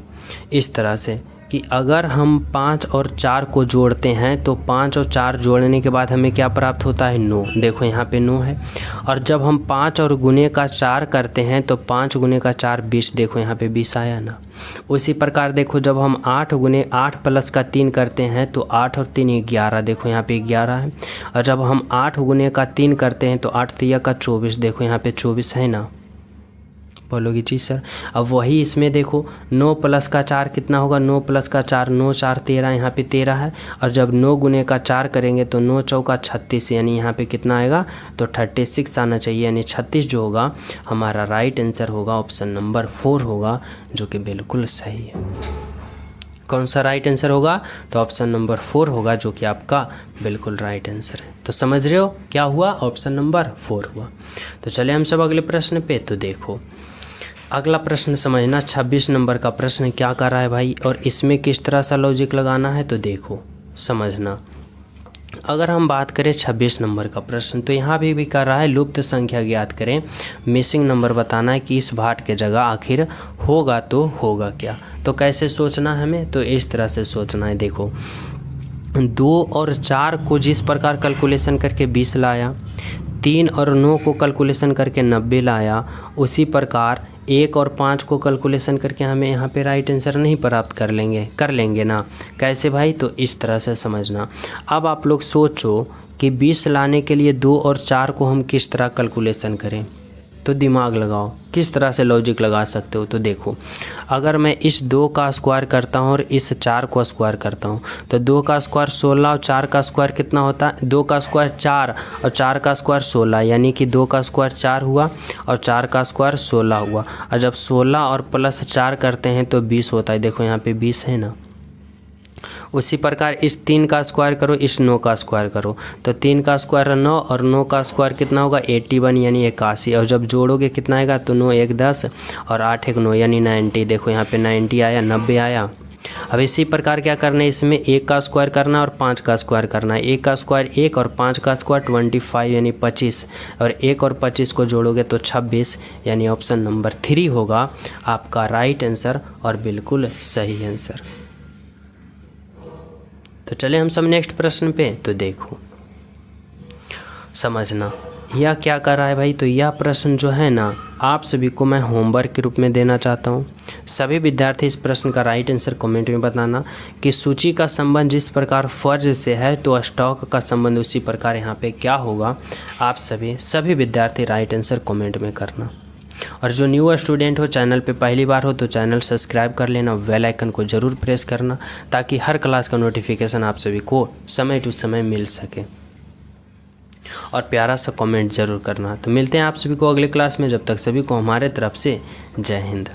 इस तरह से कि अगर हम 5 और 4 को जोड़ते हैं तो 5 और 4 जोड़ने के बाद हमें क्या प्राप्त होता है? 9। देखो यहाँ पे 9 है। और जब हम 5 और गुने का 4 करते हैं तो 5 गुने का 4 20। देखो यहाँ पे 20 आया ना। उसी प्रकार देखो, जब हम 8 गुने 8 प्लस का 3 करते हैं तो 8 और 3 11। देखो यहाँ पे 11 है। और जब हम 8 गुने का 3 करते हैं तो 8 3 का 24। देखो यहाँ पे 24 है ना। बोलोगी जी सर। अब वही इसमें देखो, 9 प्लस का 4 कितना होगा? 9 प्लस का 4, 9 4 13, यहाँ पे 13 है। और जब 9 गुने का 4 करेंगे तो 9 चौका 36, यानी यहाँ पे कितना आएगा? तो 36 आना चाहिए, यानी 36 जो होगा हमारा राइट आंसर होगा, ऑप्शन नंबर 4 होगा, जो कि बिल्कुल सही है। कौन सा राइट आंसर होगा? तो ऑप्शन नंबर 4 होगा, जो कि आपका बिल्कुल राइट आंसर है। तो समझ रहे हो क्या हुआ? ऑप्शन नंबर 4 हुआ। तो चले हम सब अगले प्रश्न पे। तो देखो, अगला प्रश्न समझना, 26 नंबर का प्रश्न क्या कर रहा है भाई, और इसमें किस तरह सा लॉजिक लगाना है। तो देखो, समझना, अगर हम बात करें 26 नंबर का प्रश्न, तो यहाँ भी कर रहा है लुप्त संख्या ज्ञात करें, मिसिंग नंबर बताना है कि इस भाट के जगह आखिर होगा तो होगा क्या। तो कैसे सोचना है हमें? तो इस तरह से सोचना है। देखो, 2 और 4 को जिस प्रकार कैलकुलेशन करके 20 लाया, 3 और 9 को कैलकुलेशन करके 90 लाया, उसी प्रकार 1 और 5 को कैलकुलेशन करके हमें यहाँ पे राइट आंसर नहीं प्राप्त कर लेंगे ना। कैसे भाई? तो इस तरह से समझना। अब आप लोग सोचो कि 20 लाने के लिए 2 और 4 को हम किस तरह कैलकुलेशन करें। तो दिमाग लगाओ, किस तरह से लॉजिक लगा सकते हो। तो देखो, अगर मैं इस 2 का स्क्वायर करता हूँ और इस 4 को स्क्वायर करता हूँ, तो 2 का स्क्वायर 16 और 4 का स्क्वायर कितना होता है? 2 का स्क्वायर 4 और 4 का स्क्वायर 16, यानी कि 2 का स्क्वायर 4 हुआ और 4 का स्क्वायर 16 हुआ। और जब 16 और प्लस 4 करते हैं तो 20 होता है। देखो यहाँ पे 20 है ना। उसी प्रकार इस 3 का स्क्वायर करो, इस 9 का स्क्वायर करो, तो 3 का स्क्वायर 9 और 9 का स्क्वायर कितना होगा? 81, यानी 81। और जब जोड़ोगे कितना आएगा? तो 9 1 10 और 8 1 9, यानी 90। देखो यहाँ पे 90 आया, 90 आया। अब इसी प्रकार क्या करना है, इसमें 1 का स्क्वायर करना और 5 का स्क्वायर करना है। 1 का स्क्वायर 1 और 5 का स्क्वायर 25, यानी 25। और 1 और 25 को जोड़ोगे तो 26, यानी ऑप्शन नंबर 3 होगा आपका राइट आंसर और बिल्कुल सही आंसर। तो चले हम सब नेक्स्ट प्रश्न पे। तो देखो, समझना, यह क्या कर रहा है भाई। तो यह प्रश्न जो है ना, आप सभी को मैं होमवर्क के रूप में देना चाहता हूँ। सभी विद्यार्थी इस प्रश्न का राइट आंसर कमेंट में बताना कि सूची का संबंध जिस प्रकार फर्ज से है तो स्टॉक का संबंध उसी प्रकार यहाँ पे क्या होगा। आप सभी विद्यार्थी राइट आंसर कमेंट में करना। और जो न्यू स्टूडेंट हो, चैनल पे पहली बार हो, तो चैनल सब्सक्राइब कर लेना, बेल आइकन को ज़रूर प्रेस करना, ताकि हर क्लास का नोटिफिकेशन आप सभी को समय टू समय मिल सके। और प्यारा सा कमेंट ज़रूर करना। तो मिलते हैं आप सभी को अगले क्लास में। जब तक सभी को हमारे तरफ से जय हिंद।